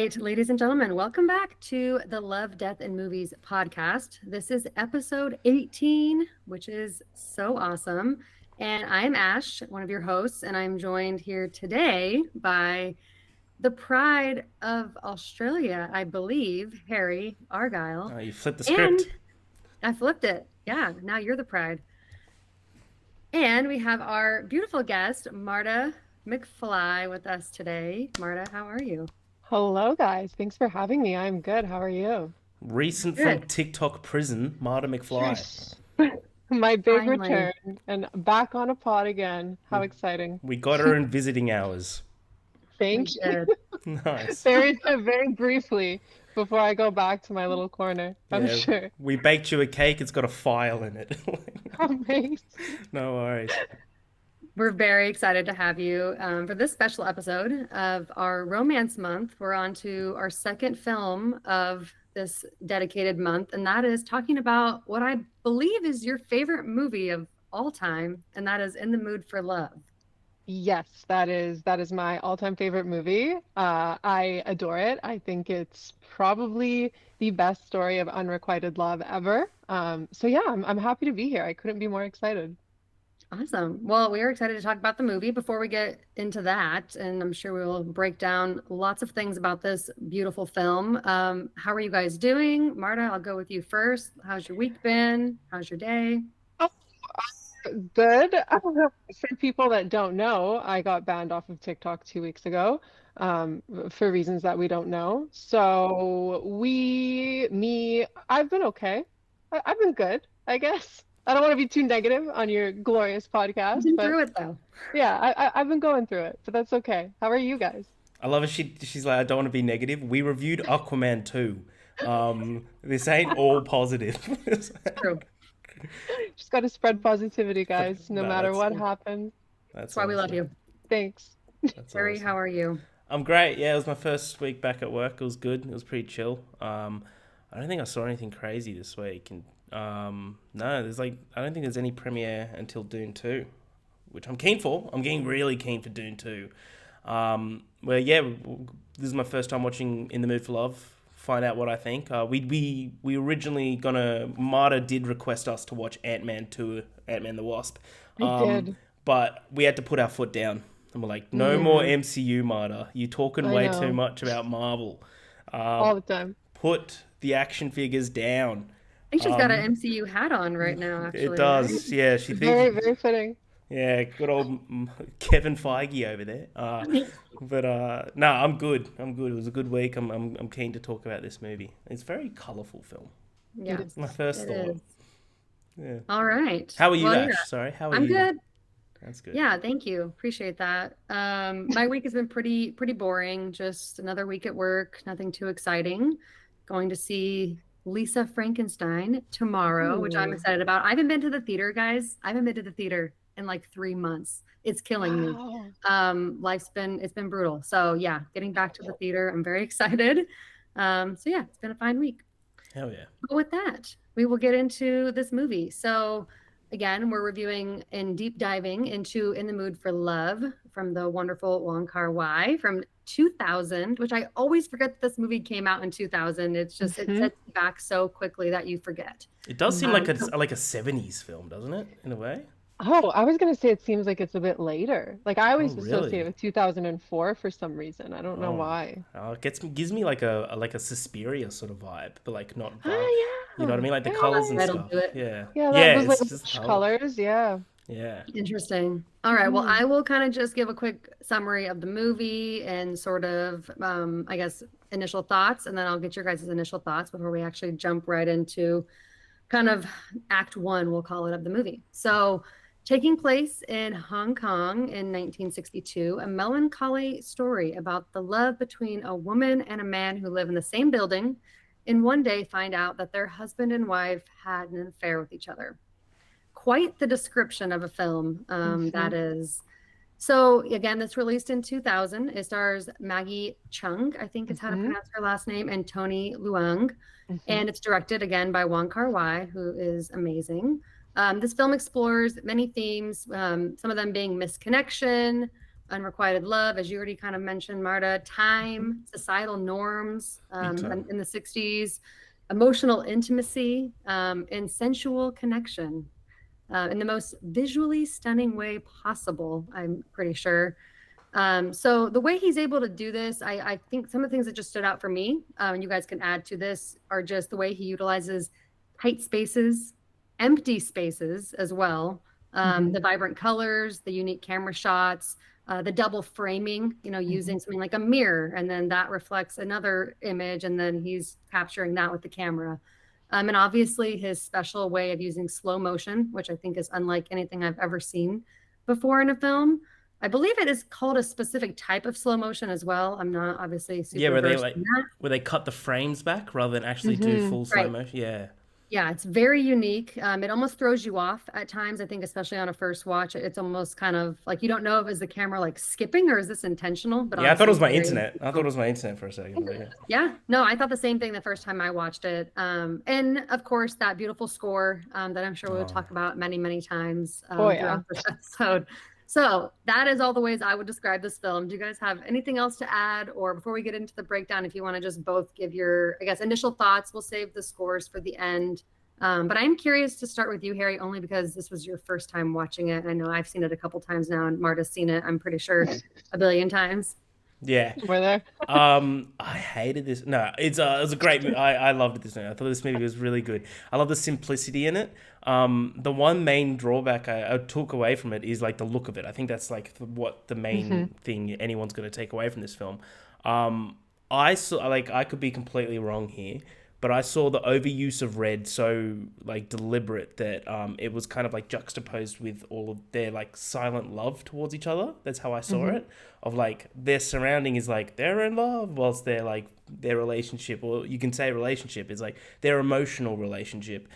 right, ladies and gentlemen, welcome back to the Love, Death, and Movies podcast. This is episode 18, which is so awesome. And I'm Ash, one of your hosts, and I'm joined here today by the pride of Australia, I believe, Harry Argyle. Oh, you flipped the And script. I flipped it. Yeah, now you're the pride. And we have our beautiful guest, Marta McFly, with us today. Marta, how are you? Hello, guys. Thanks for having me. I'm good. How are you? Recent from Good. TikTok prison, Marta McFly. Yes. My big Finally. return and back on a pod again. How We, exciting. we got her in visiting hours. We Thank you. did. Nice. Very briefly before I go back to my little corner, I'm Yeah, sure. we baked you a cake. It's got a file in it. Amazing. No worries. We're very excited to have you for this special episode of our Romance Month. We're on to our second film of this dedicated month, and that is talking about what I believe is your favorite movie of all time, and that is In the Mood for Love. Yes, that is my all-time favorite movie. I adore it. I think it's probably the best story of unrequited love ever. So yeah, I'm happy to be here. I couldn't be more excited. Awesome. Well, we are excited to talk about the movie. Before we get into that, and I'm sure we will break down lots of things about this beautiful film. How are you guys doing? Marta, I'll go with you first. How's your week been? How's your day? Good. For people that don't know, I got banned off of TikTok 2 weeks ago, for reasons that we don't know. So I've been okay. I've been good, I guess. I don't want to be too negative on your glorious You've podcast, been but through it though. yeah, I've been going through it, but that's okay. How are you guys? I love it. She's like, I don't want to be negative. We reviewed Aquaman 2. This ain't all positive. True. Just got to spread positivity, guys, no No, matter that's what happens. That's that's why we love awesome. you. Thanks. That's Harry, awesome. how are you? I'm great. Yeah, it was my first week back at work. It was good. It was pretty chill. I don't think I saw anything crazy this week, and no, I don't think there's any premiere until Dune 2, which I'm keen for. I'm getting really keen for Dune 2. Well, yeah, this is my first time watching In the Mood for Love. Find out what I think. We originally gonna Marta did request us to watch Ant-Man 2, Ant-Man the Wasp, I um, did. but we had to put our foot down. And we're like, no more Mm, MCU, Marta. You're talking I way too know. much about Marvel. All Um, the time. put the action figures down. I think she's got an Um, MCU hat on right now, it actually, right? does. Yeah, she thinks. Very fitting. Yeah, good old Kevin Feige over there. But no, I'm good. I'm good. It was a good week. I'm keen to talk about this movie. It's a very colourful film. It Yes, My first it thought. is. Yeah. All right. How are you, Well, yeah, Ash? Sorry, how are I'm you? good. That's good. Yeah, thank you. Appreciate that. My week has been pretty boring. Just another week at work, nothing too exciting. Going to see Lisa Frankenstein tomorrow, which I'm Ooh, excited about. I haven't been to the theater, guys. I haven't been to the theater in like 3 months. It's killing me. wow. It's been brutal. So yeah, getting back to the theater, I'm very excited. So yeah, it's been a fine week. Hell yeah. But with that, we will get into this movie. So, again, we're reviewing and deep diving into In the Mood for Love from the wonderful Wong Kar-Wai from 2000, which I always forget that this movie came out in 2000. It Hmm. sets you back so quickly that you forget. It does seem Hmm. So like a '70s film, doesn't it? In a way. Oh, I was gonna say it seems like it's a bit later. Like I Oh, always associate it really? with 2004 for some reason. I don't know Oh, why. it gives me like a Suspiria sort of vibe, but like not dark. Oh You know what I yeah, mean? Like the colors and yeah, that'll do stuff. it. Yeah, yeah. yeah. Those like It's just rich color. colors. Yeah. Yeah. Interesting. All right. Well, Hmm. I will kind of just give a quick summary of the movie and sort of, I guess, initial thoughts, and then I'll get your guys' initial thoughts before we actually jump right into kind of act one, we'll call it, of the movie. So, taking place in Hong Kong in 1962, a melancholy story about the love between a woman and a man who live in the same building and one day find out that their husband and wife had an affair with each other. Quite the description of a film, Hmm. that is. So again, this released in 2000. It stars Maggie Chung, I think is how to Hmm. pronounce her last name, and Tony Luong. Hmm. And it's directed again by Wong Kar-wai, who is amazing. This film explores many themes, some of them being misconnection, unrequited love, as you already kind of mentioned, Marta, Mhm. time, societal norms Big time. in the 60s, emotional intimacy, and sensual connection in the most visually stunning way possible, I'm pretty sure. So the way he's able to do this, I think some of the things that just stood out for me, and you guys can add to this, are just the way he utilizes tight spaces, empty spaces as well, Mhm. the vibrant colors, the unique camera shots, the double framing, Mhm. using something like a mirror, and then that reflects another image, and then he's capturing that with the camera. And obviously his special way of using slow motion, which I think is unlike anything I've ever seen before in a film. I believe it is called a specific type of slow motion as well. I'm not obviously Yeah, super versed in that. where they cut the frames back rather than actually do Mhm. full slow Right. motion. Yeah. Yeah, it's very unique. It almost throws you off at times. I think, especially on a first watch, it's almost kind of like you don't know if is the camera like skipping or is this intentional, but Yeah, I thought it obviously was it's my very internet. I thought it intentional. was my internet for a second. But yeah. Yeah, no, I thought the same thing the first time I watched it. And of course, that beautiful score that I'm sure we'll Oh. talk about many, many times Oh yeah. throughout this episode. So that is all the ways I would describe this film. Do you guys have anything else to add? Or before we get into the breakdown, if you want to just both give your, I guess, initial thoughts, we'll save the scores for the end. But I'm curious to start with you, Harry, only because this was your first time watching it. I know I've seen it a couple times now, and Marta's seen it, I'm pretty sure, a billion times. Yeah. We're there. I hated this. No, it was a great movie. I loved this movie. I thought this movie was really good. I love the simplicity in it. The one main drawback I took away from it is like the look of it. I think that's like what the Mhm. main thing anyone's going to take away from this film. I saw like I could be completely wrong here, but I saw the overuse of red so like deliberate that it was kind of like juxtaposed with all of their like silent love towards each other. That's how I saw Mhm. it. Of like their surrounding is like they're in love, whilst their like their relationship, or you can say relationship, is like their emotional relationship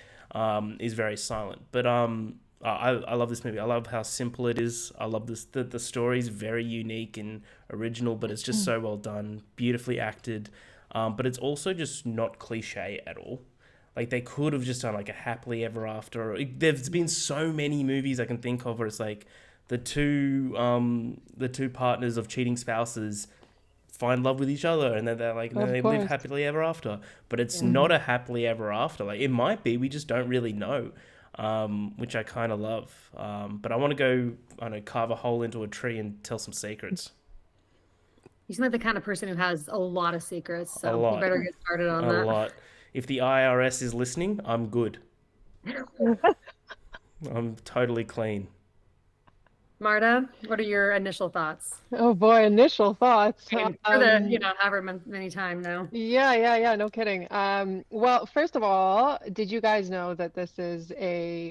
is very silent. But I love this movie. I love how simple it is. I love this the story is very unique and original, but it's just so well done, beautifully acted. But it's also just not cliche at all. Like they could have just done like a happily ever after. There's been so many movies I can think of where it's like the two partners of cheating spouses find love with each other and then they're like and then Of they live course. happily ever after. But it's Yeah. not Mhm. a happily ever after. Like it might be, we just don't really know. Which I kind of love. But I want to go, I don't know, carve a hole into a tree and tell some secrets. You seem like the kind of person who has a lot of secrets, A so you lot, better get started on a that. lot. If the IRS is listening, I'm good. I'm totally clean. Marta, what are your initial thoughts? Oh boy, initial thoughts. I mean, for the, however many time now. Yeah, no kidding. Well, first of all, did you guys know that this is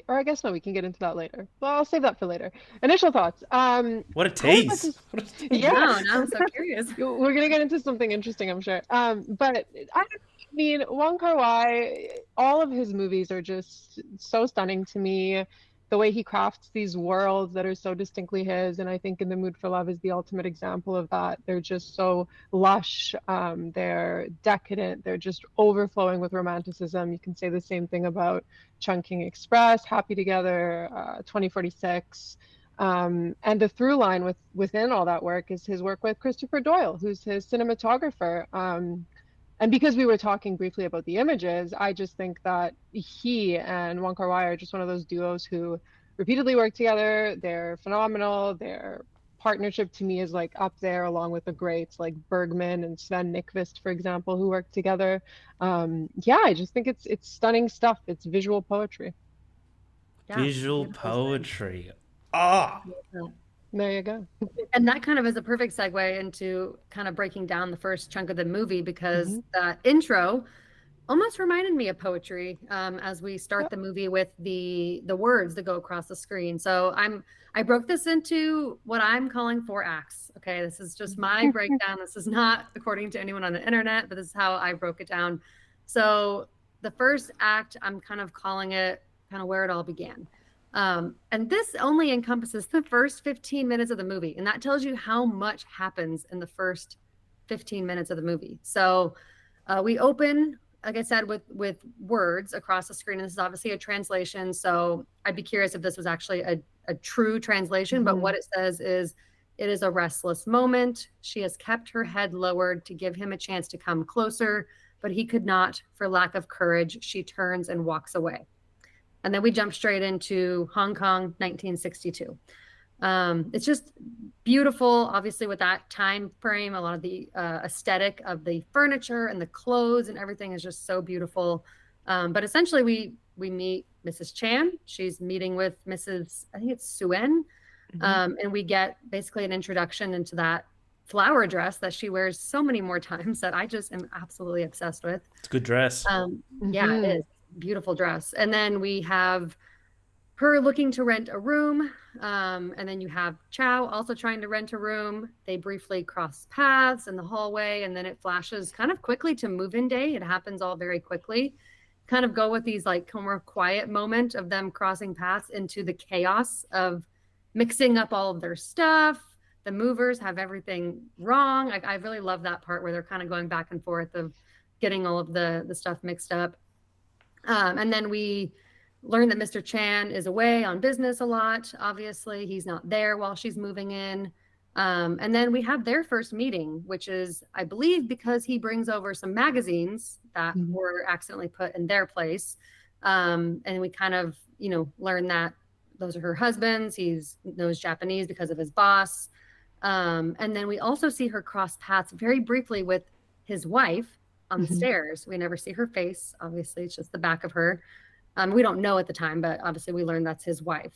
or I guess no, we can get into that later. Well, I'll save that for later. Initial thoughts. What a I was about tease! to, What a tease. yeah, No, no, I'm so curious. we're gonna get into something interesting, I'm sure. But I mean, Wong Kar-Wai, all of his movies are just so stunning to me. The way he crafts these worlds that are so distinctly his, and I think In the Mood for Love is the ultimate example of that. They're just so lush, they're decadent, they're just overflowing with romanticism. You can say the same thing about Chungking Express, Happy Together, 2046. And the through line within all that work is his work with Christopher Doyle, who's his cinematographer. And because we were talking briefly about the images, I just think that he and Wong Kar-wai are just one of those duos who repeatedly work together. They're phenomenal. Their partnership to me is like up there along with the greats like Bergman and Sven Nykvist, for example, who work together. Yeah, I just think it's stunning stuff. It's visual poetry. Yeah, Visual beautiful said. poetry. Ah, There you go. And that kind of is a perfect segue into kind of breaking down the first chunk of the movie because Hmm. that intro almost reminded me of poetry as we start the movie with the words that go across the screen. So I broke this into what I'm calling 4 acts. Okay, this is just my breakdown. This is not according to anyone on the internet, but this is how I broke it down. So the first act, I'm kind of calling it kind of where it all began. And this only encompasses the first 15 minutes of the movie, and that tells you how much happens in the first 15 minutes of the movie. So we open, like I said, with words across the screen. And this is obviously a translation, so I'd be curious if this was actually a true translation. But Hmm. what it says is, It is a restless moment. She has kept her head lowered to give him a chance to come closer, but he could not for lack of courage. She turns and walks away. And then we jump straight into Hong Kong, 1962. It's just beautiful, obviously, with that time frame. A lot of the aesthetic of the furniture and the clothes and everything is just so beautiful. But essentially, we meet Mrs. Chan. She's meeting with Mrs. I think it's Suen, and we get basically an introduction into that flower dress that she wears so many more times that I just am absolutely obsessed with. It's a good dress. Yeah, it is. Beautiful dress. And then we have her looking to rent a room. And then you have Chow also trying to rent a room. They briefly cross paths in the hallway, and then it flashes kind of quickly to move-in day. It happens all very quickly. Kind of go with these like more quiet moment of them crossing paths into the chaos of mixing up all of their stuff. The movers have everything wrong. I really love that part where they're kind of going back and forth of getting all of the stuff mixed up. And then we learn that Mr. Chan is away on business a lot. Obviously, he's not there while she's moving in. And then we have their first meeting, which is, I believe, because he brings over some magazines that were accidentally put in their place. And we kind of, learn that those are her husbands. He knows Japanese because of his boss. And then we also see her cross paths very briefly with his wife on the stairs. We never see her face. Obviously, it's just the back of her. We don't know at the time, but obviously we learn that's his wife.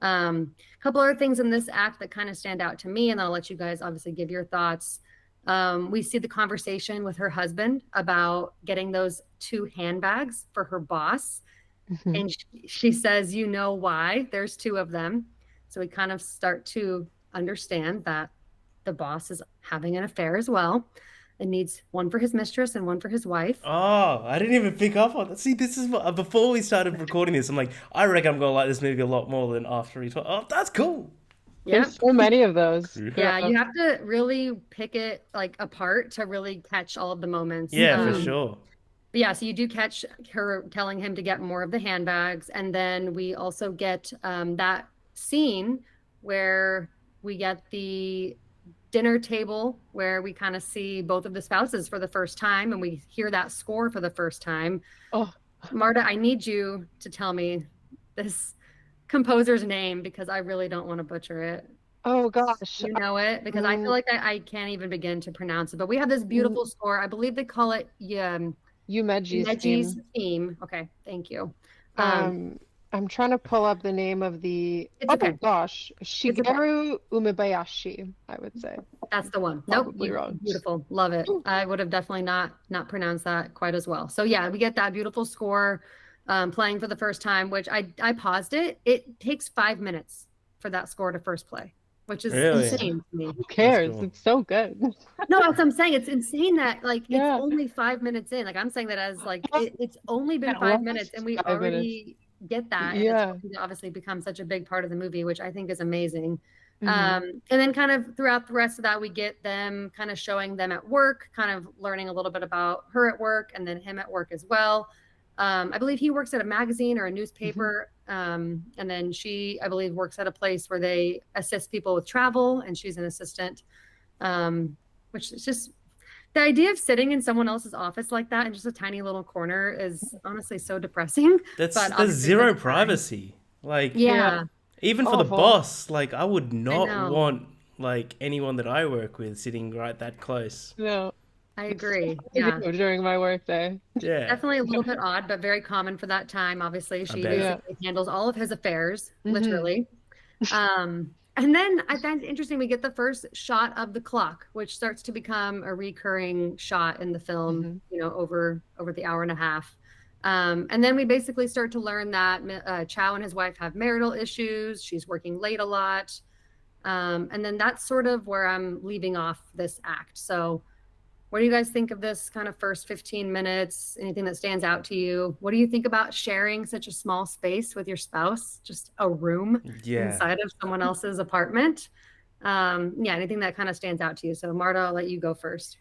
A couple other things in this act that kind of stand out to me, and I'll let you guys obviously give your thoughts. We see the conversation with her husband about getting those 2 handbags for her boss. And she says, you know why? There's 2 of them. So we kind of start to understand that the boss is having an affair as well. And needs one for his mistress and one for his wife. Oh, I didn't even pick up on that. See, this is what, before we started recording this, I'm like, I reckon I'm going to like this movie a lot more than after we talk. Oh, that's cool. Yeah. There's so many of those. Yeah, you have to really pick it like apart to really catch all of the moments. Yeah, for sure. But yeah, so you do catch her telling him to get more of the handbags. And then we also get that scene where we get the dinner table where we kind of see both of the spouses for the first time, and we hear that score for the first time. Oh, Marta, I need you to tell me this composer's name because I really don't want to butcher it. oh gosh. You know it? Because I feel like I can't even begin to pronounce it. But we have this beautiful score. I believe they call it Yumeji's theme. Okay, thank you. I'm trying to pull up the name of the. It's okay. Oh gosh, Shigeru Umebayashi, I would say. That's the one. Probably Nope. wrong. Beautiful. Love it. I would have definitely not pronounced that quite as well. So yeah, we get that beautiful score playing for the first time, which I paused it. It takes 5 minutes for that score to first play, which is Really? insane to me. Who cares? cool. It's so good. No, that's what I'm saying. It's insane that like Yeah. it's only 5 minutes in. Like I'm saying that as like it's only been At 5 last minutes and we 5 already get that. And Yeah. it's obviously become such a big part of the movie, which I think is amazing. And then kind of throughout the rest of that, we get them kind of showing them at work, kind of learning a little bit about her at work and then him at work as well. I believe he works at a magazine or a newspaper. And then she, I believe, works at a place where they assist people with travel, and she's an assistant, which is just the idea of sitting in someone else's office like that in just a tiny little corner is honestly so depressing. There's obviously zero that's fine. privacy. Like, Yeah. even for the Awful. boss, like, I would know. not want, like, anyone that I work with sitting right that close. No. I agree. I Yeah. do during my work day. Yeah. Definitely a little bit odd, but very common for that time. Obviously, she bet. basically handles all of his affairs, literally. And then I find it interesting, we get the first shot of the clock, which starts to become a recurring shot in the film, over the hour and a half. And then we basically start to learn that Chow and his wife have marital issues. She's working late a lot. And then that's sort of where I'm leaving off this act. So what do you guys think of this kind of first 15 minutes? Anything that stands out to you? What do you think about sharing such a small space with your spouse? Just a room Yeah. inside of someone else's apartment? Anything that kind of stands out to you. So Marta, I'll let you go first.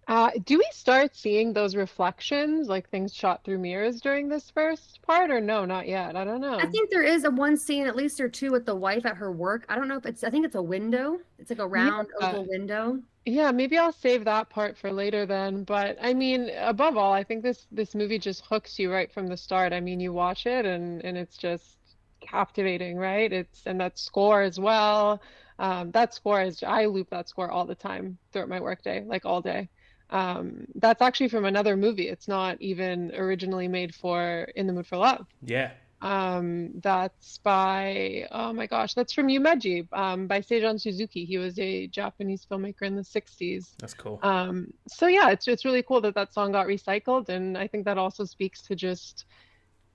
Do we start seeing those reflections, like things shot through mirrors during this first part, or no, not yet? I don't I know. think there is a one scene, at least or two, with the wife at her work. I don't know if it's, I think it's a window. It's like a Yeah. round oval window. Yeah, maybe I'll save that part for later then. But I mean, above all, I think this movie just hooks you right from the start. I mean, you watch it and it's just captivating, right? It's and that score as well. That score is I loop that score all the time throughout my workday, like all day. That's actually from another movie. It's not even originally made for In the Mood for Love. Yeah, That's by, oh my gosh, that's from Yumeji, by Seijon Suzuki. He was a Japanese filmmaker in the 60s. that's cool. So yeah, it's really cool that that song got recycled, and I think that also speaks to just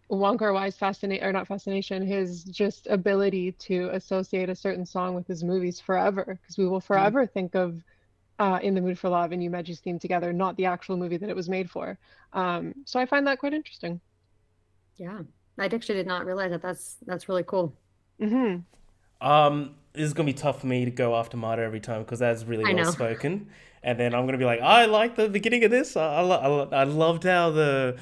Wong Kar-Wai's fascinate or not fascination, his just ability to associate a certain song with his movies forever, because we will Mm. forever think of In the Mood for Love and Yumeji's theme together, not the actual movie that it was made for. So I find that quite interesting. Yeah. I actually did not realize that. That's really cool. Hmm. This is gonna be tough for me to go after Marta every time because that's really I well know. spoken, and then I'm gonna be like, I like the beginning of this. I loved how the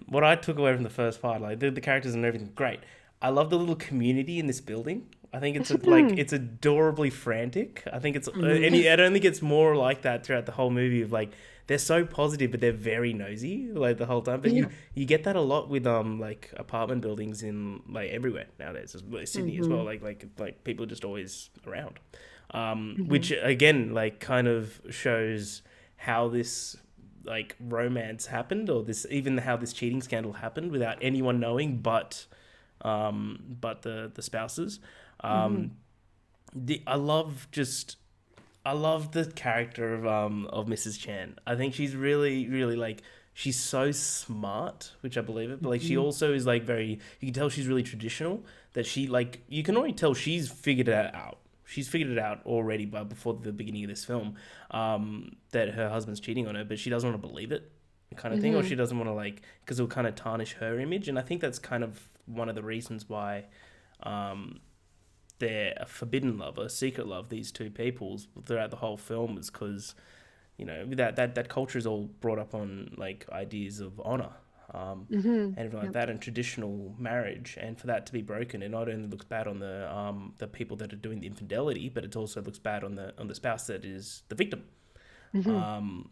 what I took away from the first part, like the characters and everything, great. I love the little community in this building. I think it's like it's adorably frantic. I think it's and Hmm. I don't think it's more like that throughout the whole movie of like they're so positive but they're very nosy like the whole time. But Yeah. you get that a lot with like apartment buildings in like everywhere nowadays, Sydney as well. Hmm. Like people are just always around, Hmm. which again like kind of shows how this like romance happened or this even how this cheating scandal happened without anyone knowing but the spouses. Hmm. Um, I love just I love the character of Mrs. Chan. I think she's really like she's so smart, which I believe it, but like she Hmm. also is like very you can tell she's really traditional that she like you can already tell she's figured it out. She's figured it out already by before the beginning of this film that her husband's cheating on her, but she doesn't want to believe it kind of thing or Hmm. she doesn't want to like because it'll kind of tarnish her image and I think that's kind of one of the reasons why um, they're a forbidden love, a secret love. These two peoples throughout the whole film is because you know that culture is all brought up on like ideas of honor, Hmm. and everything like Yep. that, and traditional marriage, and for that to be broken, it not only looks bad on the people that are doing the infidelity, but it also looks bad on the spouse that is the victim. Hmm. Um,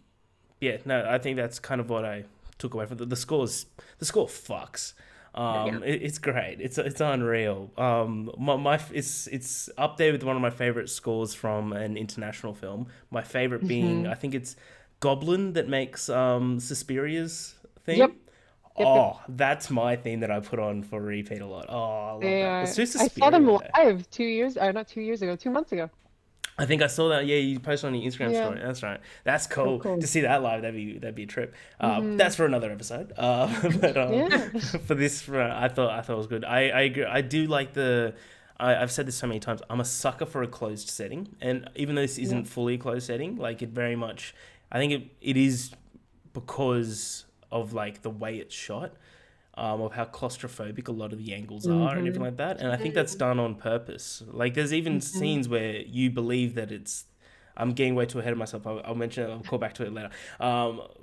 yeah, no, I think that's kind of what I took away from the scores. The score fucks. Yeah. It's great. It's unreal. My it's up there with one of my favorite scores from an international film. My favorite being Hmm. I think it's Goblin that makes Suspiria's Yep. theme. Yep. Yep. Oh, that's my theme that I put on for repeat a lot. Oh, I love They that. Let's do I saw them Suspiria there. live 2 years, or not 2 years ago, 2 months ago. I think I saw that. Yeah, you posted on your Instagram Yeah. story. That's right. That's Oh, cool to cool. see that live. That'd be a trip. Hmm. That's for another episode. But Yeah. for this, I thought it was good. I agree. I do like the. I've said this so many times. I'm a sucker for a closed setting, and even though this Yeah. isn't fully a closed setting, like it very much. I think it is because of like the way it's shot of how claustrophobic a lot of the angles are and everything Hmm. like that. And I think that's done on purpose. Like there's even Hmm. scenes where you believe that it's. I'm getting way too ahead of myself. I'll mention it. I'll call back to it later.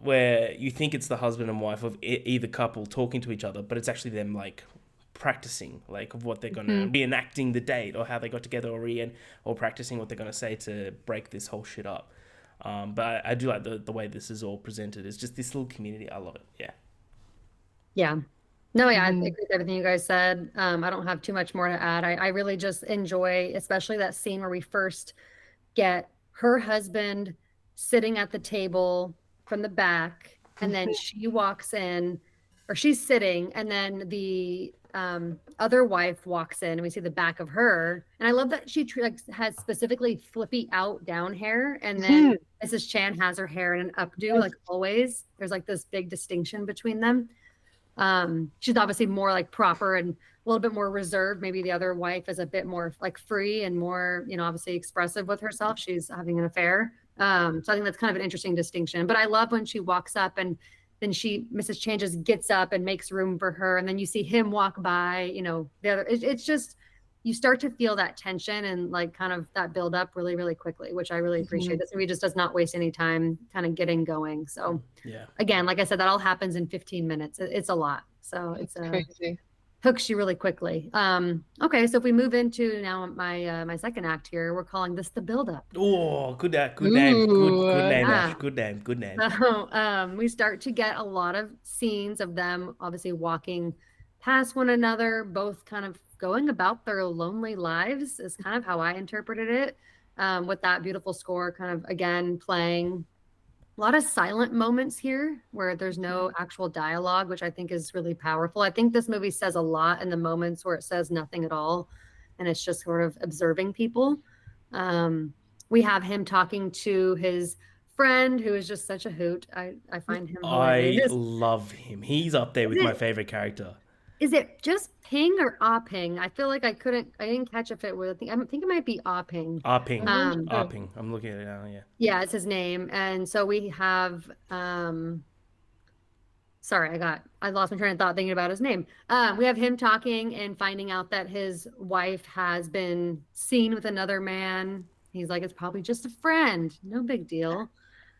Where you think it's the husband and wife of either couple talking to each other, but it's actually them like practicing like of what they're gonna Hmm. reenacting the date or how they got together or practicing what they're gonna say to break this whole shit up. But I do like the way this is all presented. It's just this little community. I love it. Yeah. Yeah. No, yeah, I agree Hmm. with everything you guys said. I don't have too much more to add. I really just enjoy, especially that scene where we first get her husband sitting at the table from the back, and then she walks in, or she's sitting, and then the other wife walks in, and we see the back of her. And I love that she like, has specifically flippy out down hair, and then Hmm. Mrs. Chan has her hair in an updo, Yes. like always. There's like this big distinction between them. She's obviously more like proper and a little bit more reserved. Maybe the other wife is a bit more like free and more, obviously expressive with herself. She's having an affair. So I think that's kind of an interesting distinction. But I love when she walks up and then Mrs. Chan just gets up and makes room for her, and then you see him walk by. The other. It's just you start to feel that tension and like kind of that build up really, really quickly, which I really appreciate. Mhm. This movie just does not waste any time kind of getting going. So Yeah. again, like I said, that all happens in 15 minutes. It's a lot. So it's That's crazy. hooks you really quickly. Okay, so if we move into now my second act here, we're calling this the build up. Oh, good name. Good Ooh. name, Ash. Yeah. Good name. Good name. So we start to get a lot of scenes of them obviously walking past one another, both kind of going about their lonely lives, is kind of how I interpreted it. With that beautiful score kind of again playing a lot of silent moments here where there's no actual dialogue, which I think is really powerful. I think this movie says a lot in the moments where it says nothing at all and it's just sort of observing people. We have him talking to his friend who is just such a hoot. I find him I hilarious. love him. He's up there Is with my it favorite character. is it just Ping or Ah Ping? I feel like I didn't catch if it was. I think it might be Ah Ping. Arping. I'm not sure. Arping. I'm looking at it now, yeah. Yeah, it's his name. And so we have sorry, I lost my train of thought thinking about his name. We have him talking and finding out that his wife has been seen with another man. He's like, it's probably just a friend, no big deal.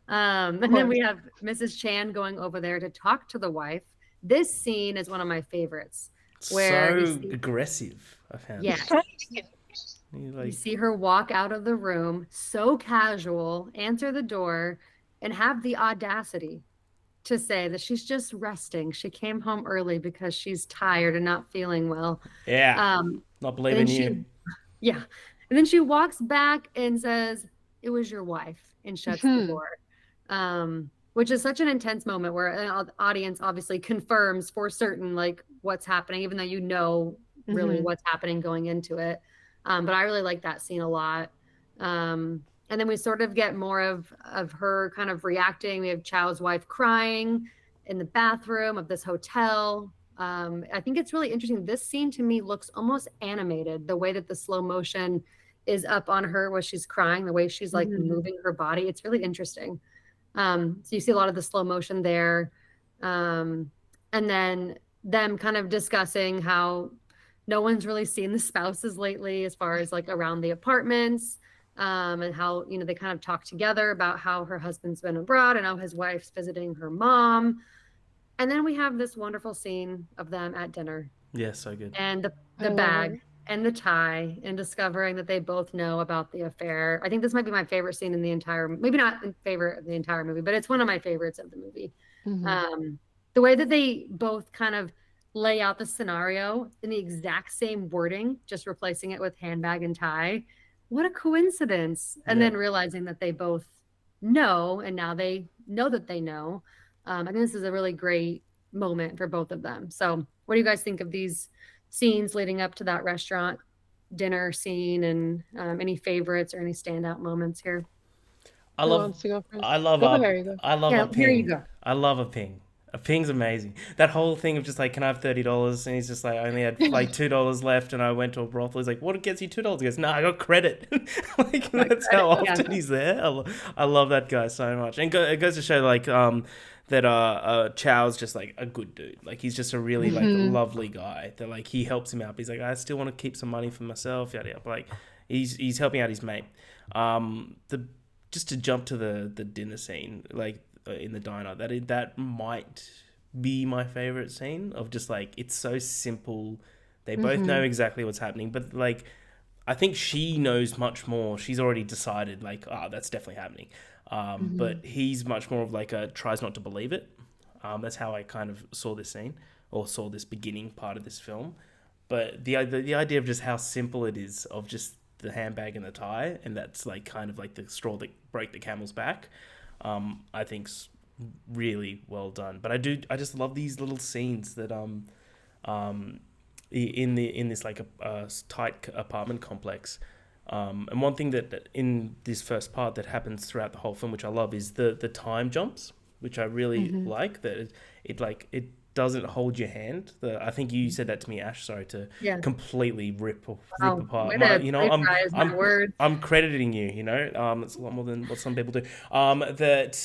Of And then we course. have Mrs. Chan going over there to talk to the wife. This scene is one of my favorites, where you So see, aggressive, I found yeah, it. He's you like, see her walk out of the room, so casual, answer the door, and have the audacity to say that she's just resting. She came home early because she's tired and not feeling well. yeah, Um, not and then believing you. yeah, and then she walks back and says, "It was your wife," and shuts the Mhm. door. Which is such an intense moment where an audience obviously confirms for certain like what's happening, even though you know really Mhm. what's happening going into it. But I really like that scene a lot. And then we sort of get more of her kind of reacting. We have Chow's wife crying in the bathroom of this hotel. I think it's really interesting. This scene to me looks almost animated, the way that the slow motion is up on her where she's crying, the way she's like Mhm. moving her body. It's really interesting. So you see a lot of the slow motion there. Um, and then them kind of discussing how no one's really seen the spouses lately as far as like around the apartments. And how, they kind of talk together about how her husband's been abroad and how his wife's visiting her mom. And then we have this wonderful scene of them at dinner Yeah, so good. and the I love bag it. and the tie and discovering that they both know about the affair. I think this might be my favorite scene in the entire, maybe not in favorite of the entire movie, but it's one of my favorites of the movie. Mhm. The way that they both kind of lay out the scenario in the exact same wording, just replacing it with handbag and tie. What a coincidence. And Yeah. then realizing that they both know, and now they know that they know. I think this is a really great moment for both of them. So, what do you guys think of these scenes leading up to that restaurant dinner scene, and any favorites or any standout moments here? I Who love, wants to go I first? love Go a, ahead, you go. I love a Yeah, here you ping. go. I love a ping. A ping's amazing. That whole thing of just like, can I have $30? And he's just like, I only had like $2 left, and I went to a brothel. He's like, what gets you $2? He goes, no, I got credit. Like Got that's credit. how Yeah. often he's there. I love that guy so much, and it goes to show like that Chow's just like a good dude. Like he's just a really like Mhm. lovely guy. That like he helps him out. He's like, I still want to keep some money for myself. Yada yada. But, like he's helping out his mate. The just to jump to the dinner scene, like in the diner, that might be my favorite scene of just like it's so simple. They both know Mhm. exactly what's happening, but like I think she knows much more. She's already decided like, that's definitely happening. Mhm. But he's much more of like a tries not to believe it. That's how I kind of saw this scene or saw this beginning part of this film. But the idea of just how simple it is of just the handbag and the tie, and that's like kind of like the straw that broke the camel's back. I think's really well done. But I just love these little scenes that um in this like a tight apartment complex. And one thing that in this first part that happens throughout the whole film, which I love, is the time jumps, which I really Mhm. like. That it doesn't hold your hand. I think you said that to me, Ash. Sorry to Yeah. completely rip Wow. apart Way my. to You know, plagiarize my words. I'm crediting you. You know, it's a lot more than what some people do. That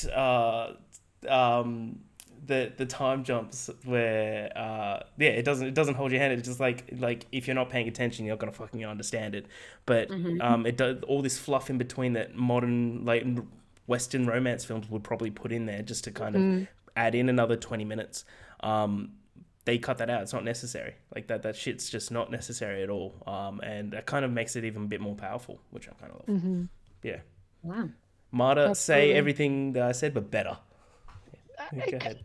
um the time jumps where yeah, it doesn't hold your hand. It's just like if you're not paying attention, you're not gonna fucking understand it. But it does all this fluff in between that modern like Western romance films would probably put in there just to kind of add in another 20 minutes. They cut that out. It's not necessary. Like that shit's just not necessary at all. And that kind of makes it even a bit more powerful, which I kind of love. Yeah. Wow. Marta, say Absolutely. everything that I said, but better. Yeah, go ahead.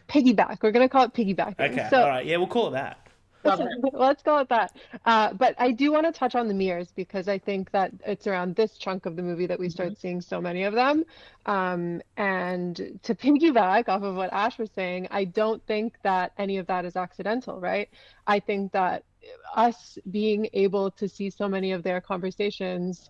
Piggyback. We're gonna call it piggybacking. Okay. So All right. Yeah, we'll call it that. Love it. let's go with that. But I do want to touch on the mirrors because I think that it's around this chunk of the movie that we start seeing so many of them. And to piggyback off of what Ash was saying, I don't think that any of that is accidental, right? I think that us being able to see so many of their conversations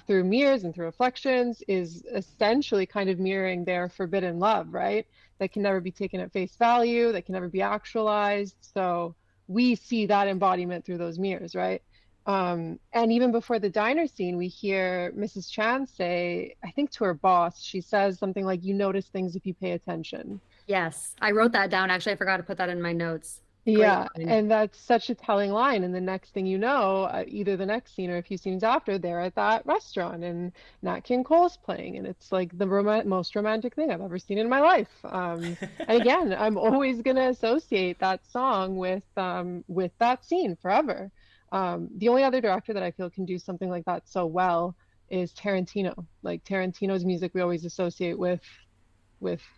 through mirrors and through reflections is essentially kind of mirroring their forbidden love, right? That can never be taken at face value, that can never be actualized. So we see that embodiment through those mirrors, right? And even before the diner scene, we hear Mrs. Chan say, I think to her boss, she says something like, "You notice things if you pay attention." Yes, I wrote that down. Actually, I forgot to put that in my notes. Great Yeah, line. and that's such a telling line. And the next thing you know, either the next scene or a few scenes after, they're at that restaurant and Nat King Cole's playing, and it's like the most romantic thing I've ever seen in my life. And again, I'm always gonna associate that song with that scene forever. The only other director that I feel can do something like that so well is Tarantino. Like Tarantino's music, we always associate with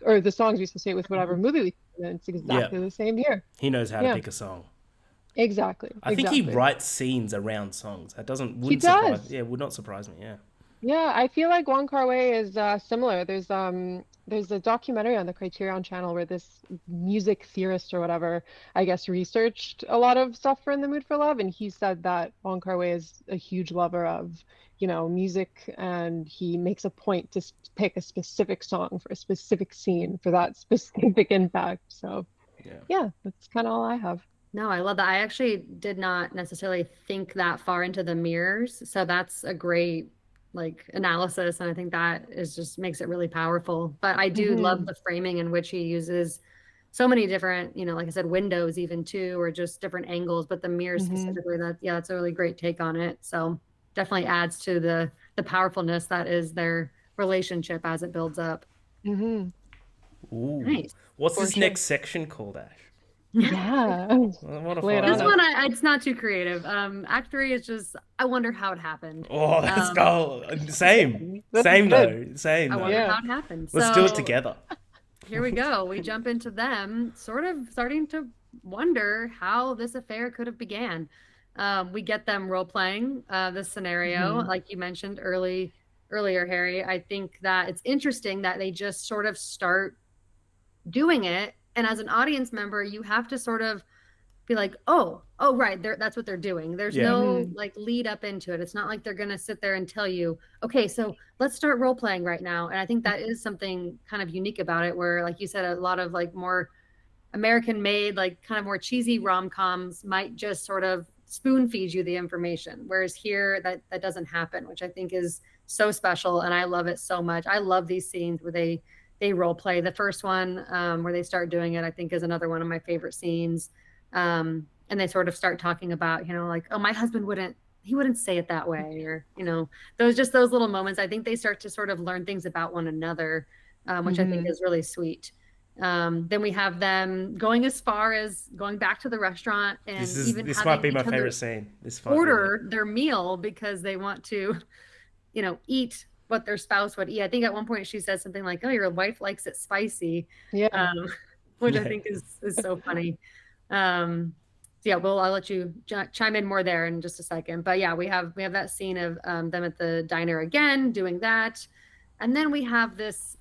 or the songs we associate with whatever movie we see, and it's exactly the same here. He knows how to Yeah. pick a song. Exactly. I think he Exactly. writes scenes around songs. That He wouldn't surprise. does. Yeah, would not surprise me. Yeah. Yeah, I feel like Wong Kar-Wai is similar. There's a documentary on the Criterion channel where this music theorist or whatever, I guess, researched a lot of stuff for In the Mood for Love, and he said that Wong Kar-Wai is a huge lover of, music, and he makes a point to pick a specific song for a specific scene for that specific impact. So, yeah, that's kind of all I have. No, I love that. I actually did not necessarily think that far into the mirrors. So that's a great like analysis. And I think that is just makes it really powerful. But I do love the framing in which he uses so many different, like I said, windows even too, or just different angles. But the mirrors specifically, that's a really great take on it. So definitely adds to the powerfulness that is their relationship as it builds up. Mm-hmm. Ooh. Nice. What's For this sure. next section called, Ash? Yeah. I want to Lay it find on This us. out. one, it's not too creative. Act 3 is just, I wonder how it happened. Oh, let's Um, go. Same. That's Same good. though. Same I though. wonder Yeah. how it happened. Let's do it So together. here we go. We jump into them sort of starting to wonder how this affair could have began. We get them role playing this scenario, like you mentioned earlier, Harry. I think that it's interesting that they just sort of start doing it, and as an audience member, you have to sort of be like, oh, right, that's what they're doing. There's Yeah. no like lead up into it. It's not like they're gonna sit there and tell you, okay, so let's start role playing right now. And I think that is something kind of unique about it, where like you said, a lot of like more American made, like kind of more cheesy rom-coms might just sort of spoon feed you the information. Whereas here that doesn't happen, which I think is so special. And I love it so much. I love these scenes where they role play. The first one where they start doing it, I think is another one of my favorite scenes. And they sort of start talking about, like, oh, my husband wouldn't say it that way, or, those little moments. I think they start to sort of learn things about one another, which I think is really sweet. Then we have them going as far as going back to the restaurant and This might be my favorite scene. This might be order their meal because they want to, eat what their spouse would eat. I think at one point she says something like, "Oh, your wife likes it spicy," Yeah. which I think is so funny. So yeah, I'll let you chime in more there in just a second. But yeah, we have that scene of them at the diner again doing that, and then we have this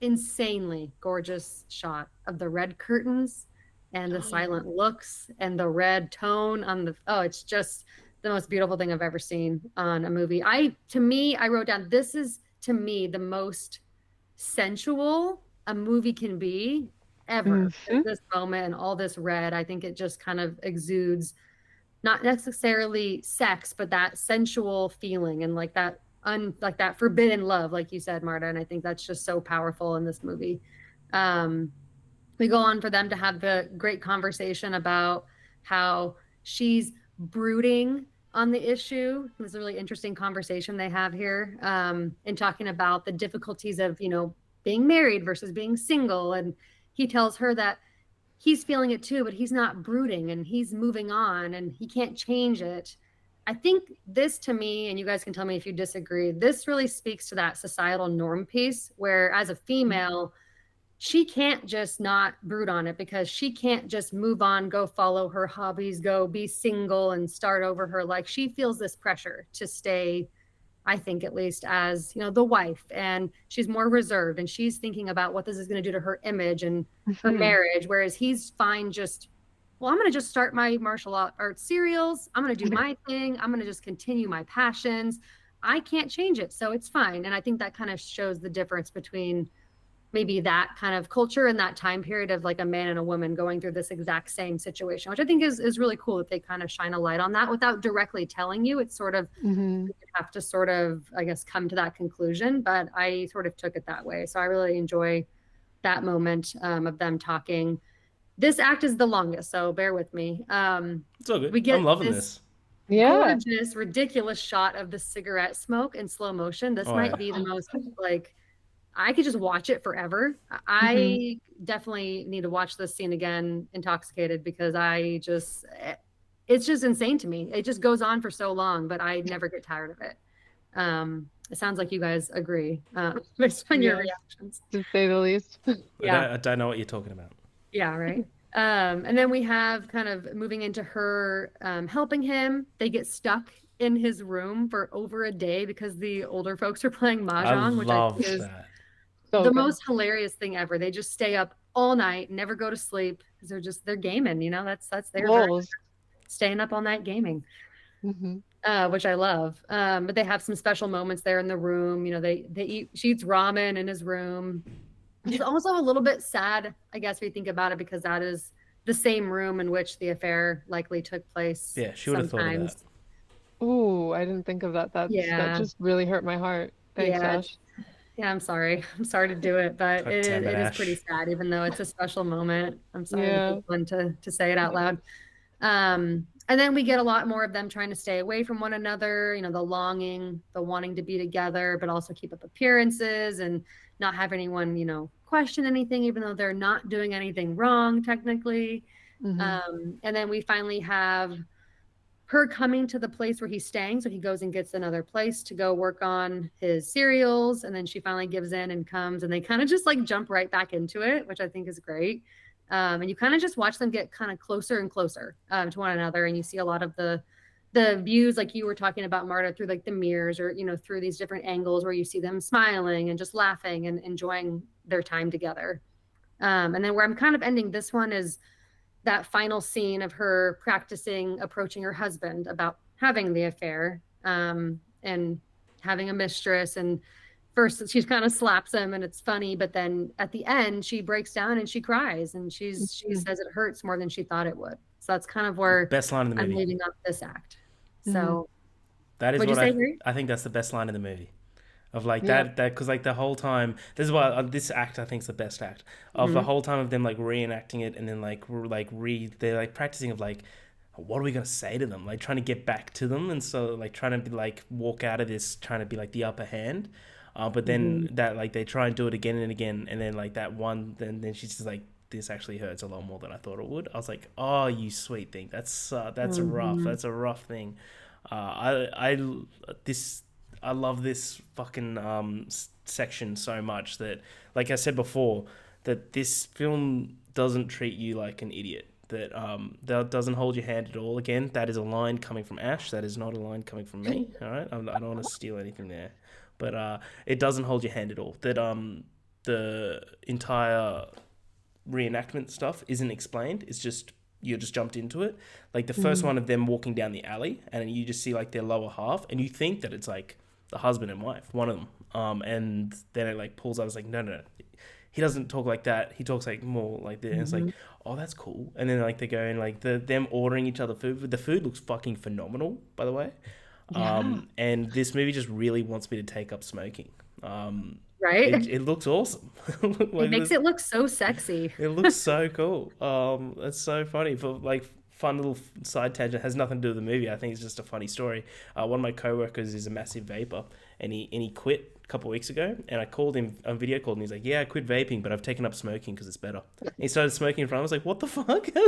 insanely gorgeous shot of the red curtains and the silent looks and the red tone on it's just the most beautiful thing I've ever seen on a movie. I wrote down, this is to me the most sensual a movie can be ever. At this moment and all this red, I think it just kind of exudes not necessarily sex, but that sensual feeling and like that forbidden love, like you said, Marta. And I think that's just so powerful in this movie. we go on for them to have the great conversation about how she's brooding on the issue. It was a really interesting conversation they have here, in talking about the difficulties of, being married versus being single. And he tells her that he's feeling it too, but he's not brooding and he's moving on and he can't change it. I think this, to me, and you guys can tell me if you disagree, this really speaks to that societal norm piece where, as a female, she can't just not brood on it because she can't just move on, go follow her hobbies, go be single and start over her. Like, she feels this pressure to stay, I think, at least, as, the wife, and she's more reserved and she's thinking about what this is going to do to her image and her marriage. Whereas he's fine, just, well, I'm going to just start my martial arts serials. I'm going to do my thing. I'm going to just continue my passions. I can't change it. So it's fine. And I think that kind of shows the difference between maybe that kind of culture and that time period of like a man and a woman going through this exact same situation, which I think is really cool that they kind of shine a light on that without directly telling you. It's sort of, you have to sort of, I guess, come to that conclusion, but I sort of took it that way. So I really enjoy that moment of them talking. This act is the longest, so bear with me. It's all good. We get I'm loving this. Yeah. gorgeous, ridiculous shot of the cigarette smoke in slow motion. This might be the most, like, I could just watch it forever. I definitely need to watch this scene again intoxicated, because it's just insane to me. It just goes on for so long, but I never get tired of it. It sounds like you guys agree, based on your reactions. To say the least. I don't know what you're talking about. Yeah, right. And then we have kind of moving into her helping him. They get stuck in his room for over a day because the older folks are playing mahjong, which I think is the most hilarious thing ever. They just stay up all night, never go to sleep, because they're gaming. That's their Goals. Staying up all night gaming, which I love. But they have some special moments there in the room. She eats ramen in his room. It's also a little bit sad, I guess, if you think about it, because that is the same room in which the affair likely took place. Yeah, she would have thought of that. Ooh, I didn't think of that. That just really hurt my heart. Thanks, Ash. Yeah, I'm sorry. I'm sorry to do it, but it is pretty sad, even though it's a special moment. I'm sorry to say it out loud. And then we get a lot more of them trying to stay away from one another, the longing, the wanting to be together, but also keep up appearances and not have anyone, question anything, even though they're not doing anything wrong, technically. And then we finally have her coming to the place where he's staying. So he goes and gets another place to go work on his cereals. And then she finally gives in and comes, and they kind of just like jump right back into it, which I think is great. And you kind of just watch them get kind of closer and closer to one another. And you see a lot of the views, like you were talking about, Marta, through like the mirrors, or, through these different angles where you see them smiling and just laughing and enjoying their time together. And then where I'm kind of ending this one is that final scene of her approaching her husband about having the affair, and having a mistress. And first she kind of slaps him and it's funny, but then at the end she breaks down and she cries, and she says it hurts more than she thought it would. So that's kind of where best line in the movie. I'm leaving up this act. So that is what I think that's the best line in the movie. Of like that because like the whole time, this is why this act I think is the best act of the whole time, of them like reenacting it, and then they're like practicing of like, what are we gonna say to them, like trying to get back to them, and so like trying to be like walk out of this trying to be like the upper hand, but then that like they try and do it again and again, and then like that one, then she's just like, this actually hurts a lot more than I thought it would. I was like, oh, you sweet thing, that's rough, that's a rough thing. I love this fucking section so much that, like I said before, that this film doesn't treat you like an idiot. That doesn't hold your hand at all. Again, that is a line coming from Ash. That is not a line coming from me. All right, I don't want to steal anything there, but it doesn't hold your hand at all. That the entire reenactment stuff isn't explained. It's just, you're just jumped into it. Like the first one of them walking down the alley, and you just see like their lower half, and you think that it's like the husband and wife, one of them, and then it like pulls out. It's like, no, he doesn't talk like that. He talks like more like this. And it's like, oh, that's cool. And then like they go and like them ordering each other food. The food looks fucking phenomenal, by the way. And this movie just really wants me to take up smoking. right? it looks awesome. It Like makes this, it look so sexy. it looks so cool. It's so funny for like fun little side tangent. Has nothing to do with the movie. I think it's just a funny story. One of my coworkers is a massive vapor, and he quit a couple of weeks ago. And I called him on video call, and he's like, "Yeah, I quit vaping, but I've taken up smoking because it's better." And he started smoking in front. I was like, "What the fuck?" I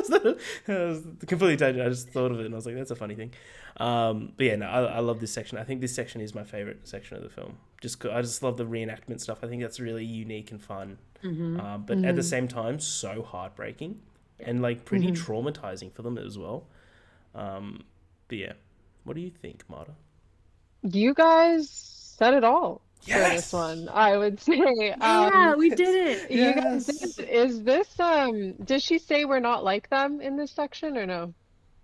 was completely tangent. I just thought of it, and I was like, "That's a funny thing." But yeah, no, I love this section. I think this section is my favorite section of the film. I just love the reenactment stuff. I think that's really unique and fun. But at the same time, so heartbreaking and like pretty traumatizing for them as well. But yeah, what do you think, Marta? You guys said it all for this Yes, one, I would say. Yeah, we did it. You guys yes. did. Is this does she say we're not like them in this section or no?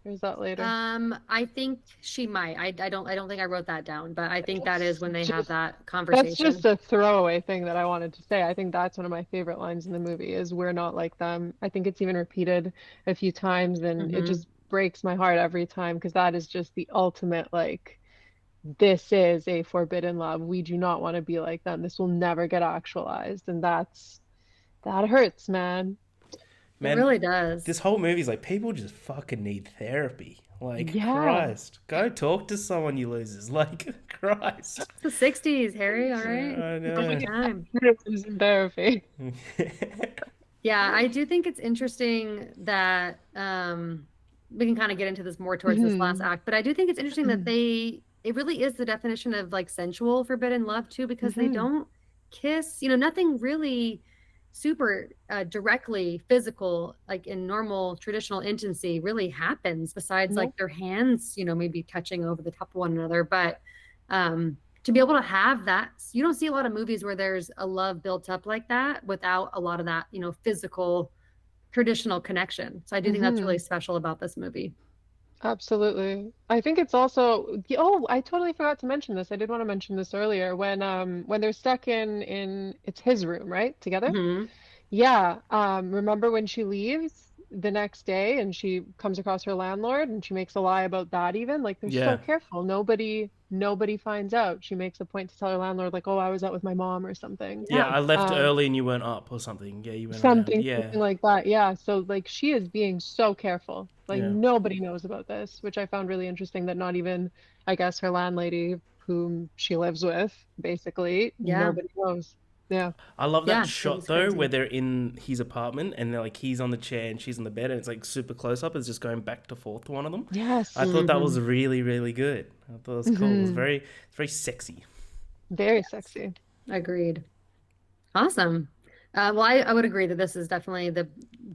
Or is that later? I think she might. I don't think I wrote that down, but I think that is That's when they have just that that's just conversation. a throwaway thing that I wanted to say. I think that's one of my favorite lines in the movie is we're not like them. I think it's even repeated a few times and it Hmm. just breaks my heart every time because that is just the ultimate like this is a forbidden love. We do not want to be like them. This will never get actualized and that hurts, man. It Man, really does. this whole movie's like people just fucking need therapy. Like Yeah. Christ, go talk to someone, you losers. Like Christ. It's the 60s, Harry, all right? I Take your know. time. Criticism in therapy. Yeah, I do think it's interesting that we can kind of get into this more towards this last Hmm. act, but I do think it's interesting that it really is the definition of like sensual forbidden love too, because they Hmm. don't kiss, nothing really super directly physical, like in normal traditional intimacy really happens besides Nope. like their hands, maybe touching over the top of one another. But to be able to have that, you don't see a lot of movies where there's a love built up like that without a lot of that, physical traditional connection. So I do think that's really Hmm. special about this movie. Absolutely. I think it's also, oh, I totally forgot to mention this. I did want to mention this earlier when they're stuck in it's his room, right? Together? Hmm. Yeah. Remember when she leaves the next day and she comes across her landlord and she makes a lie about that even? Like they're so Yeah. careful. Nobody finds out. She makes a point to tell her landlord like, "Oh, I was out with my mom or something." Yeah, Yeah. I left Um, early and you weren't up or something. Yeah, you went around. something Yeah. like that. Yeah. So like she is being so careful. Like Yeah. nobody knows about this, which I found really interesting that not even, I guess, her landlady whom she lives with, basically, Yeah. nobody knows. Yeah. I love that Yeah. It shot was though, where crazy. they're in his apartment and they're like he's on the chair and she's on the bed and it's like super close up. It's just going back to forth to one of them. I Yes. thought that was Hmm. really, really good. I thought it was cool. It was Hmm. very sexy. Very Yes. sexy. Agreed. Awesome. Well, I would agree that this is definitely the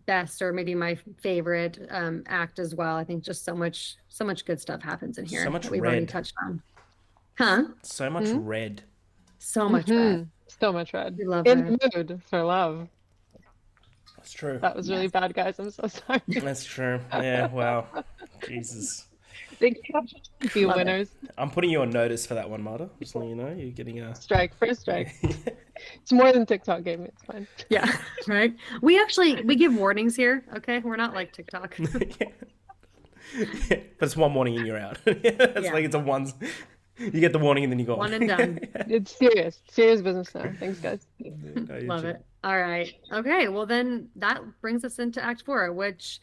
best or maybe my favorite act as well. I think just so much good stuff happens in So here much that we've already red. touched on. Huh? So much Hmm. red. So much red. Hmm. So much red. We love In red. the mood for love. That's true. That was really Yes. bad, guys. I'm so sorry. That's true. Yeah, wow. Jesus. They captured a few Love it. winners. I'm putting you on notice for that one, Marta. Just letting you know. You're getting a. Strike, first strike. It's more than TikTok gave me. It's fine. Yeah, right. We give warnings here, okay? We're not like TikTok. Yeah. But it's one warning and you're out. It's Yeah, like it's a one. You get the warning and then you're gone. one and done. It's serious. Serious business now. Thanks, guys. No, you're Love chill. it. All right. Okay, well then that brings us into Act 4, which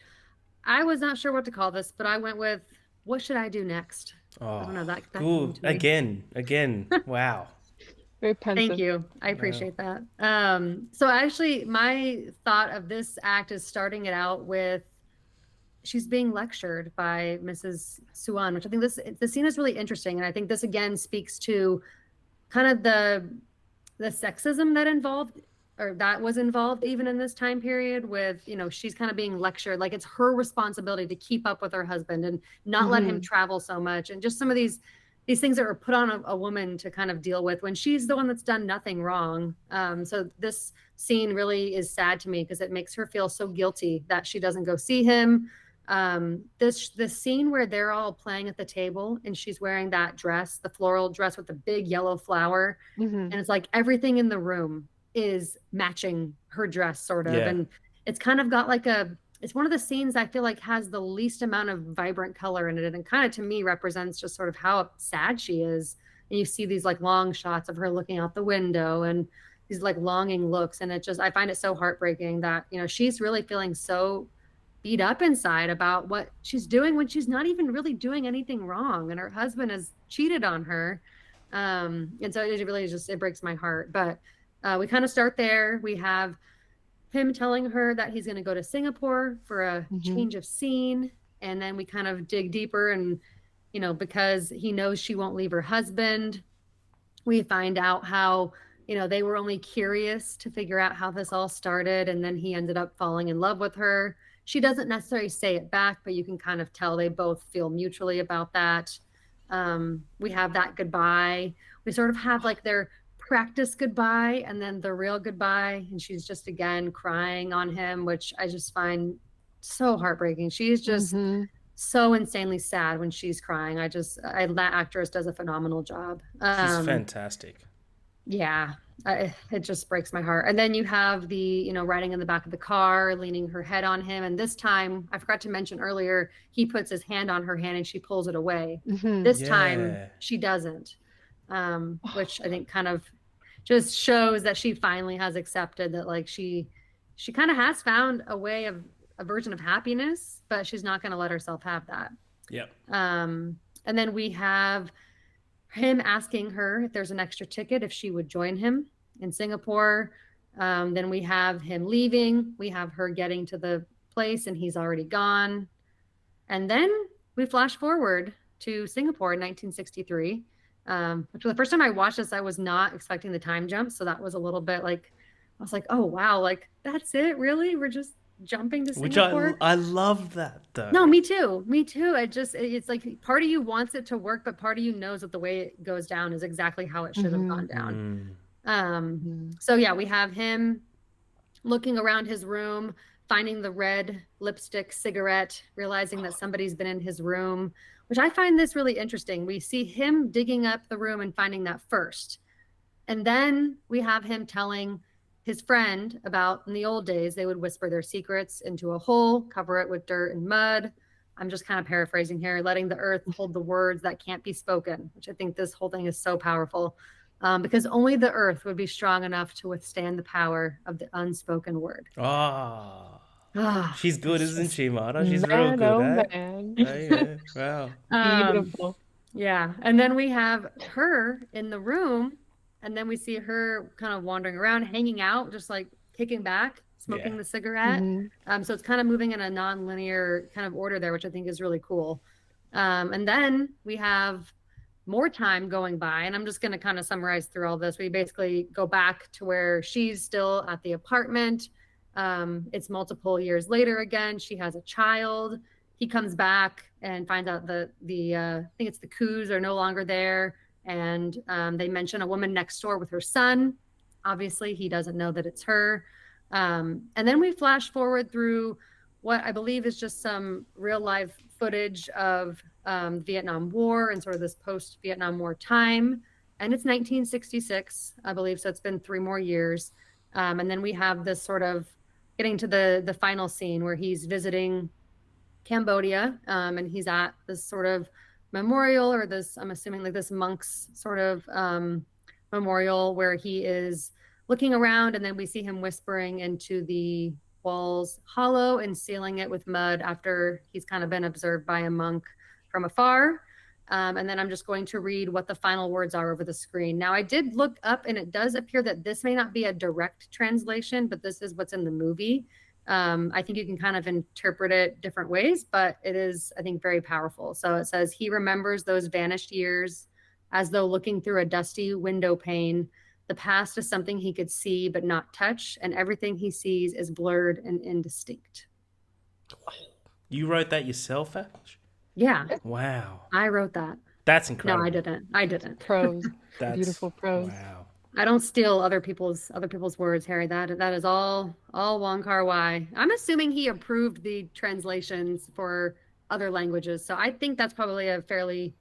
I was not sure what to call this, but I went with what should I do next? I Oh, don't know, that came cool. to me. Again. Wow. Very Thank pensive. you. I Wow. appreciate that. So actually my thought of this act is starting it out with she's being lectured by Mrs. Suan, which I think the scene is really interesting. And I think this again speaks to kind of the sexism that involved or that was involved even in this time period with, she's kind of being lectured like it's her responsibility to keep up with her husband and not let him Hmm. travel so much and just some of these things that are put on a woman to kind of deal with when she's the one that's done nothing wrong. So this scene really is sad to me because it makes her feel so guilty that she doesn't go see him. This scene where they're all playing at the table and she's wearing that dress, the floral dress with the big yellow flower, Hmm. and it's like everything in the room is matching her dress sort of, Yeah. and it's kind of got like it's one of the scenes I feel like has the least amount of vibrant color in it and kind of to me represents just sort of how sad she is, and you see these like long shots of her looking out the window and these like longing looks. And I find it so heartbreaking that, she's really feeling so beat up inside about what she's doing when she's not even really doing anything wrong. And her husband has cheated on her. And so it really it breaks my heart. But we kind of start there. We have him telling her that he's going to go to Singapore for a change of scene. And then we kind of dig deeper and, because he knows she won't leave her husband, we find out how, they were only curious to figure out how this all started. And then he ended up falling in love with her. She doesn't necessarily say it back, but you can kind of tell they both feel mutually about that. We have that goodbye. We sort of have like their practice goodbye and then the real goodbye. And she's just again crying on him, which I just find so heartbreaking. She's just so insanely sad when she's crying. That actress does a phenomenal job. She's fantastic. Yeah, it just breaks my heart. And then you have the, riding in the back of the car, leaning her head on him. And this time, I forgot to mention earlier, he puts his hand on her hand and she pulls it away. This time, she doesn't, which I think kind of just shows that she finally has accepted that, like, she kind of has found a version of happiness, but she's not going to let herself have that. Yep. And then we have him asking her if there's an extra ticket, if she would join him in Singapore. Then we have him leaving. We have her getting to the place and he's already gone. And then we flash forward to Singapore in 1963, which was the first time I watched this, I was not expecting the time jump. So that was a little bit like, I was like, oh, wow, like, that's it? Really? We're just jumping to Singapore? Which I love that, though. No, me too. It's like part of you wants it to work, but part of you knows that the way it goes down is exactly how it should have gone down. So yeah, we have him looking around his room, finding the red lipstick cigarette, realizing that somebody's been in his room, which I find this really interesting. We see him digging up the room and finding that first. And then we have him telling his friend about, in the old days, they would whisper their secrets into a hole, cover it with dirt and mud. I'm just kind of paraphrasing here, letting the earth hold the words that can't be spoken, which I think this whole thing is so powerful, because only the earth would be strong enough to withstand the power of the unspoken word. She's good, isn't she, Marta? She's real good, eh? Oh, wow. Beautiful. Yeah. And then we have her in the room, and then we see her kind of wandering around, hanging out, just like kicking back, smoking the cigarette. So it's kind of moving in a non-linear kind of order there, which I think is really cool. And then we have more time going by, and I'm just going to kind of summarize through all this. We basically go back to where she's still at the apartment. It's multiple years later again. She has a child. He comes back and finds out that I think it's the Coos are no longer there. And they mention a woman next door with her son. Obviously, he doesn't know that it's her. And then we flash forward through what I believe is just some real life footage of Vietnam War and sort of this post-Vietnam War time. And it's 1966, I believe. So it's been 3 more years. And then we have this sort of getting to the final scene where he's visiting Cambodia, and he's at this sort of memorial, or this, I'm assuming like this monk's sort of memorial, where he is looking around, and then we see him whispering into the walls hollow and sealing it with mud after he's kind of been observed by a monk from afar. And then I'm just going to read what the final words are over the screen. Now, I did look up, and it does appear that this may not be a direct translation, but this is what's in the movie. I think you can kind of interpret it different ways, but it is, I think, very powerful. So it says, he remembers those vanished years as though looking through a dusty window pane. The past is something he could see but not touch, and everything he sees is blurred and indistinct. You wrote that yourself, Ash? Yeah. Wow. I wrote that. That's incredible. No, I didn't. Prose. That's Beautiful prose. Wow. I don't steal other people's words, Harry. That is all Wong Kar-Wai. I'm assuming he approved the translations for other languages, so I think that's probably a fairly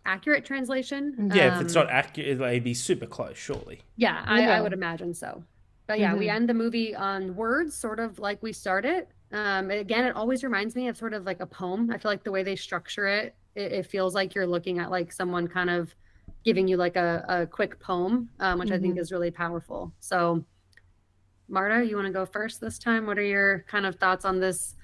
accurate translation. Yeah, if it's not accurate, it'd be super close, surely. Yeah, I would imagine so. But yeah, we end the movie on words, sort of like we started. Again, it always reminds me of sort of like a poem. I feel like the way they structure it, it feels like you're looking at like someone kind of giving you like a quick poem, which I think Mhm. is really powerful. So, Marta, you want to go first this time? What are your kind of thoughts on this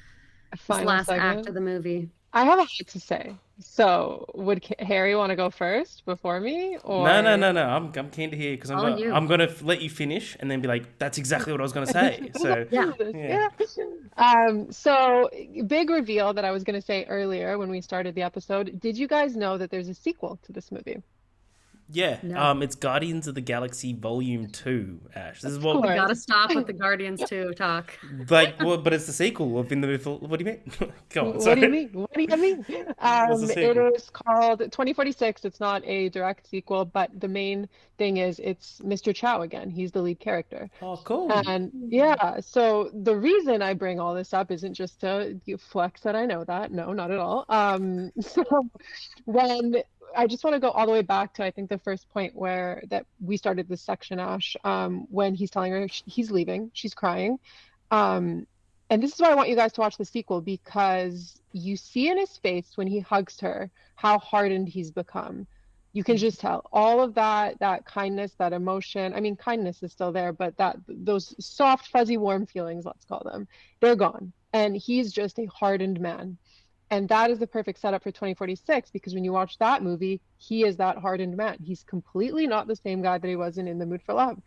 Final last act of segment. the movie? I have a lot to say. So, would Harry want to go first before me, No, no, or no, no. I'm keen to hear because All you. I'm gonna let you finish and then be like, that's exactly what I was gonna say. So Yeah. yeah, yeah. So big reveal that I was going to say earlier when we started the episode. Did you guys know that there's a sequel to this movie? yeah. No. It's Guardians of the Galaxy Volume Two. Ash, this is Of what We got to course. stop with the Guardians 2 talk. like. What? But it's the sequel of in the. What do you mean? Go on. What do you Sorry. mean? What do you mean? What's the It sequel? is called 2046. It's not a direct sequel, but the main thing is it's Mr. Chow again. He's the lead character. Oh, cool. And yeah, so the reason I bring all this up isn't just to flex that I know that. No, not at all. So when I just want to go all the way back to I think the first point where that we started this section, Ash, when he's telling her he's leaving, she's crying. Um, and this is why I want you guys to watch the sequel because you see in his face when he hugs her how hardened he's become. You can just tell all of that kindness, that emotion. I mean, kindness is still there, but that those soft, fuzzy, warm feelings, let's call them, they're gone. And he's just a hardened man. And that is the perfect setup for 2046 because when you watch that movie, he is that hardened man. He's completely not the same guy that he was in The Mood for Love.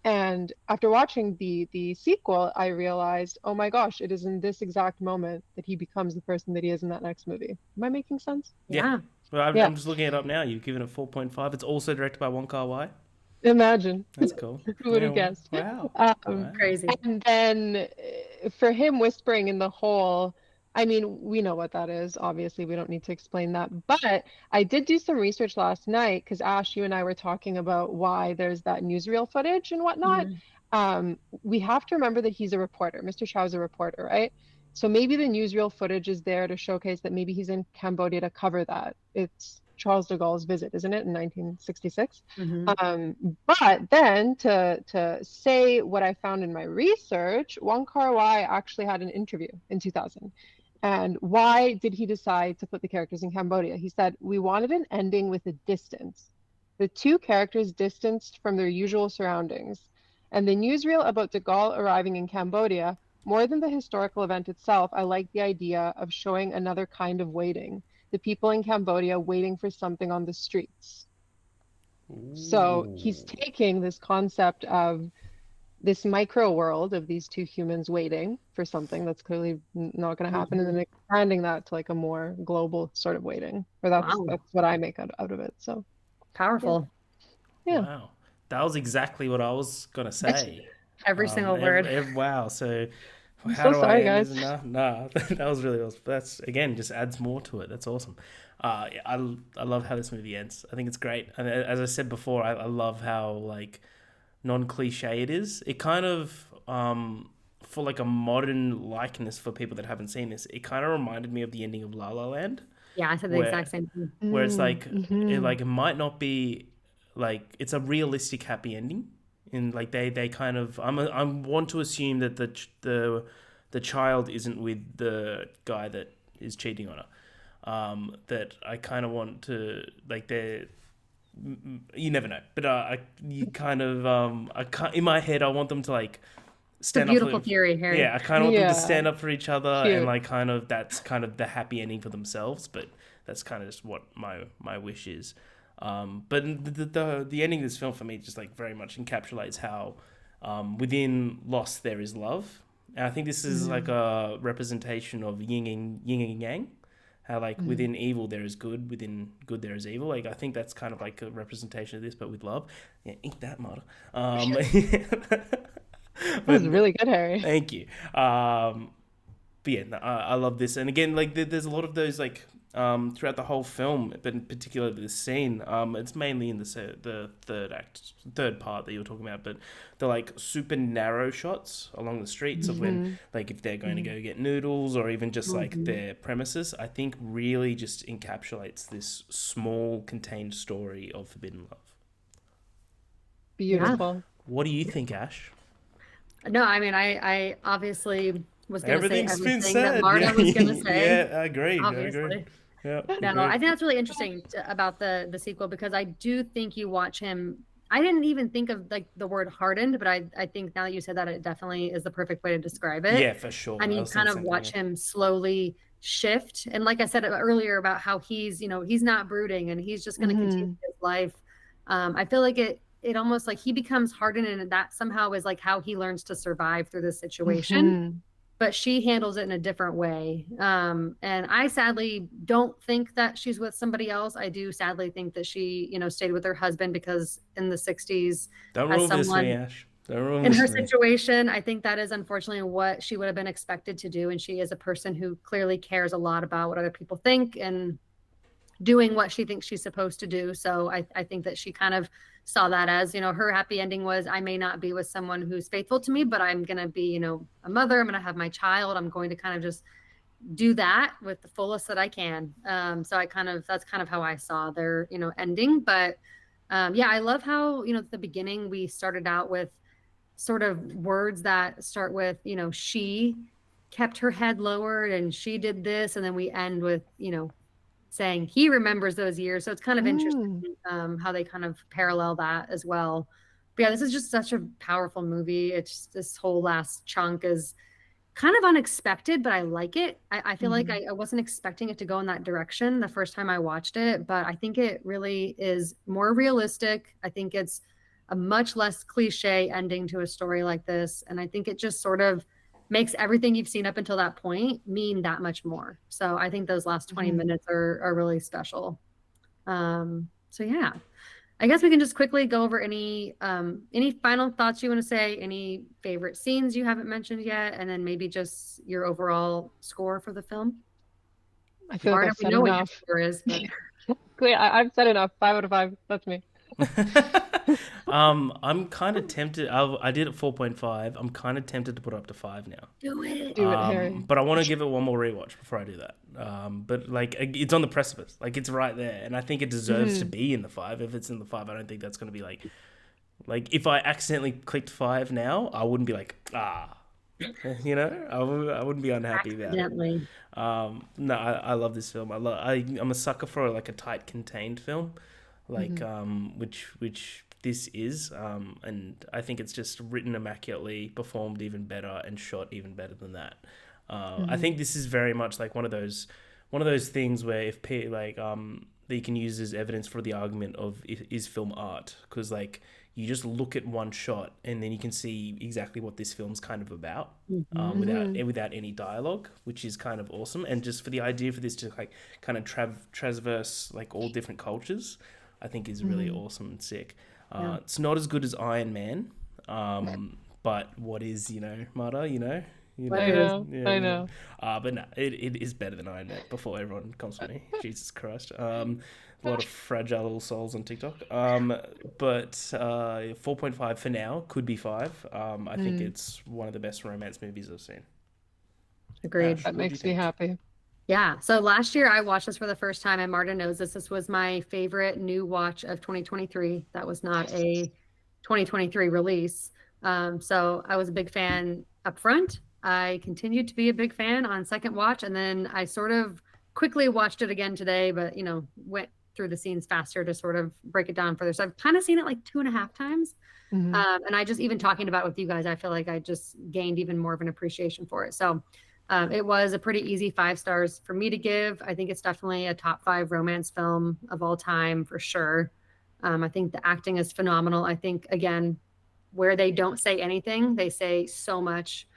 And after watching the sequel, I realized, oh my gosh, it is in this exact moment that he becomes the person that he is in that next movie. Am I making sense? Yeah. Yeah. Well, Yeah, I'm just looking it up now. You've given it 4.5. It's also directed by Wong Kar-Wai. imagine. That's cool. Who would Yeah. have guessed? Wow. Um, Wow. Crazy. and then for him whispering in the hole, I mean, we know what that is. Obviously, we don't need to explain that. But I did do some research last night because Ash, you and I were talking about why there's that newsreel footage and whatnot. Mhm. We have to remember that he's a reporter. Mr. Chow's a reporter, right? So maybe the newsreel footage is there to showcase that maybe he's in Cambodia to cover that. It's Charles de Gaulle's visit, isn't it, in 1966? Mhm. Um, but then to say what I found in my research, Wong Kar-wai actually had an interview in 2000. And why did he decide to put the characters in Cambodia? He said, we wanted an ending with a distance. The two characters distanced from their usual surroundings. And the newsreel about de Gaulle arriving in Cambodia, more than the historical event itself, I like the idea of showing another kind of waiting. The people in Cambodia waiting for something on the streets. So he's Ooh. taking this concept of this micro world of these two humans waiting for something that's clearly not going to happen, and then Mhm. expanding that to like a more global sort of waiting. Or Wow. that's what I make out of it. So yeah, Powerful. yeah. Wow. That was exactly what I was gonna say. Every single word. Wow. So, I'm how so do I sorry, end guys. this? No, no, that was really awesome. That's again just adds more to it. That's awesome. Yeah, I love how this movie ends. I think it's great. And as I said before, I love how like non cliche it is. It kind of for like a modern likeness for people that haven't seen this, it kind of reminded me of the ending of La La Land, Yeah, I said the exact where same thing. it's like Mm-hmm. it might not be like it's a realistic happy ending and like they kind of I want to assume that the child isn't with the guy that is cheating on her, that I kind of want to like they you never know, but you kind of in my head I want them to like It's a stand up beautiful for theory, yeah, Harry. I kind of want them to Yeah, stand up for each other and cute. like kind of that's kind of the happy ending for themselves, but that's kind of just what my wish is. But the ending of this film for me just like very much encapsulates how within loss there is love, and I think this is like Mm, a representation of yin and yang. How like mm. within evil there is good, within good there is evil. Like I think that's kind of like a representation of this, but with love. Yeah, ain't that motto. That was But really good, Harry. thank you. But yeah, no, I love this, and again, like there's a lot of those like throughout the whole film, but in particular this scene. It's mainly in the third part that you were talking about, but the like super narrow shots along the streets of when Hmm. like if they're going to Hmm. go get noodles or even just like Mhm. their premises. I think really just encapsulates this small contained story of forbidden love. Yeah. Beautiful. What do you think, Ash? No, I mean, I obviously was going to say Everything's been everything that said. Marta Yeah, was going to say, yeah, I agree. I agree. obviously. Yeah, No, agree. I think that's really interesting about the sequel because I do think you watch him. I didn't even think of like the word hardened, but I think now that you said that, it definitely is the perfect way to describe it. Yeah, for sure. And I you was kind thinking of something. watch Yeah. him slowly shift. And like I said earlier about how he's, he's not brooding and he's just going to continue Hmm. his life. I feel like it almost like he becomes hardened, and that somehow is like how he learns to survive through this situation, Hmm. but she handles it in a different way. And I sadly don't think that she's with somebody else. I do sadly think that she, stayed with her husband because in the 60s, Don't as ruin this for me, someone Ash. Don't ruin in this her for me. situation, I think that is unfortunately what she would have been expected to do. And she is a person who clearly cares a lot about what other people think and doing what she thinks she's supposed to do. So I think that she kind of saw that as, her happy ending was, I may not be with someone who's faithful to me, but I'm going to be, a mother. I'm going to have my child. I'm going to kind of just do that with the fullest that I can. So that's kind of how I saw their, ending. But yeah, I love how, at the beginning we started out with sort of words that start with, she kept her head lowered and she did this. And then we end with, saying he remembers those years. So it's kind of interesting Mm. how they kind of parallel that as well. But yeah, this is just such a powerful movie. It's this whole last chunk is kind of unexpected, but I like it. I feel like Hmm. I wasn't expecting it to go in that direction the first time I watched it, but I think it really is more realistic. I think it's a much less cliche ending to a story like this. And I think it just sort of makes everything you've seen up until that point mean that much more. So I think those last 20 Hmm. minutes are really special. So yeah. I guess we can just quickly go over any final thoughts you want to say, any favorite scenes you haven't mentioned yet, and then maybe just your overall score for the film. I feel like Marta, I've we said know what your enough. score is, but Clear. I've said enough. 5 out of 5. That's me. I'm kind of tempted. I did it 4.5. I'm kind of tempted to put it up to 5 now. do it. Do it, Harry. But I want to give it one more rewatch before I do that. But like it's on the precipice, like it's right there, and I think it deserves to Hmm. be in the 5. If it's in the 5, I don't think that's going to be like if I accidentally clicked 5 now, I wouldn't be like I wouldn't be unhappy about it. Accidentally. No, I love this film. I'm a sucker for like a tight, contained film, like Hmm. which this is, and I think it's just written immaculately, performed even better, and shot even better than that. I Hmm. think this is very much like one of those things where if that you can use as evidence for the argument of is film art, because like you just look at one shot and then you can see exactly what this film's kind of about, Hmm. without any dialogue, which is kind of awesome. And just for the idea for this to like kind of transverse like all different cultures, I think is really Hmm. awesome and sick. Yeah. It's not as good as Iron Man, but what is Marta, What I is? know. yeah, I know. but no, it is better than Iron Man. Before everyone comes for me, Jesus Christ. A lot of fragile little souls on TikTok. But 4.5 for now, could be 5. I think Hmm. it's one of the best romance movies I've seen. Agreed. Ash, That what do you makes me think? happy. Yeah. So last year I watched this for the first time, and Marta knows this. This was my favorite new watch of 2023. That was not a 2023 release. So I was a big fan up front. I continued to be a big fan on second watch, and then I sort of quickly watched it again today, but went through the scenes faster to sort of break it down further. So I've kind of seen it like 2.5 times. Hmm. And I just even talking about it with you guys, I feel like I just gained even more of an appreciation for it. So it was a pretty easy 5 stars for me to give. I think it's definitely a top 5 romance film of all time for sure. I think the acting is phenomenal. I think, again, where they don't say anything, they say so much.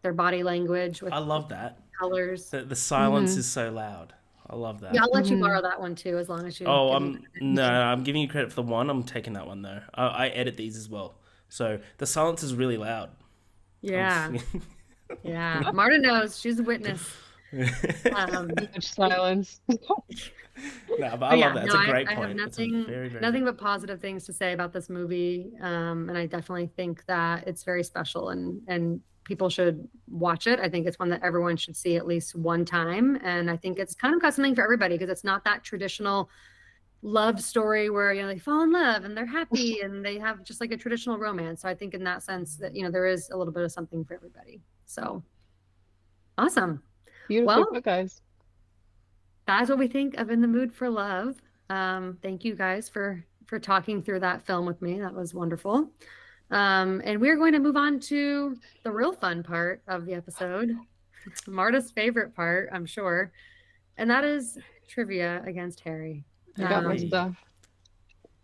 Their body language with I love that. colors. The silence Hmm. is so loud. I love Yeah, that. I'll let you Hmm. borrow that one too, as long as you Oh, give me I'm no, permission. I'm giving you credit for the one. I'm taking that one though. I edit these as well, so the silence is really loud. I'm just, Yeah, yeah. Marta knows she's a witness. Um, Much silence. no, but I But love yeah, that. It's no, a I, great I have point. It's a nothing very, very good nothing point. but positive things to say about this movie. And I definitely think that it's very special and people should watch it. I think it's one that everyone should see at least one time. And I think it's kind of got something for everybody because it's not that traditional love story where they fall in love and they're happy and they have just like a traditional romance. So I think in that sense that there is a little bit of something for everybody. So awesome. Beautifully Well, put, guys. that's what we think of In the Mood for Love. Thank you guys for talking through that film with me. That was wonderful. And we're going to move on to the real fun part of the episode, Marta's favorite part, I'm sure, and that is trivia against Harry. I got my Hey. stuff.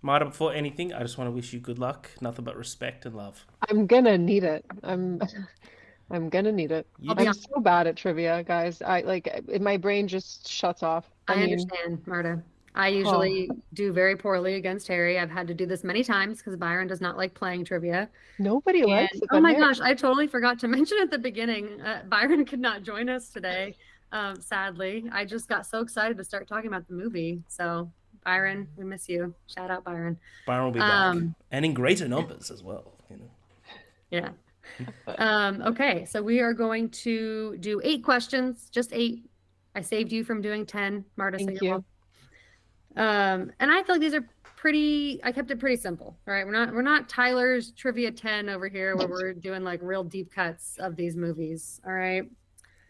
Marta, before anything, I just want to wish you good luck. Nothing but respect and love. I'm gonna need it. I'm gonna need it. You be I'm honest. so bad at trivia, guys. My brain just shuts off. I mean, understand, Marta. I usually do very poorly against Harry. I've had to do this many times because Byron does not like playing trivia. nobody And likes it oh but my Harry. gosh, I totally forgot to mention at the beginning, Byron could not join us today, sadly. I just got so excited to start talking about the movie. So, Byron, we miss you. Shout out, Byron. Byron will be back, and in greater numbers as well. You know. Yeah. Okay, so we are going to do 8 questions, just 8. I saved you from doing 10, Marta. So Thank you're you. welcome. And I feel like these are I kept it pretty simple. All right. We're not Tyler's Trivia 10 over here where we're doing like real deep cuts of these movies. All right.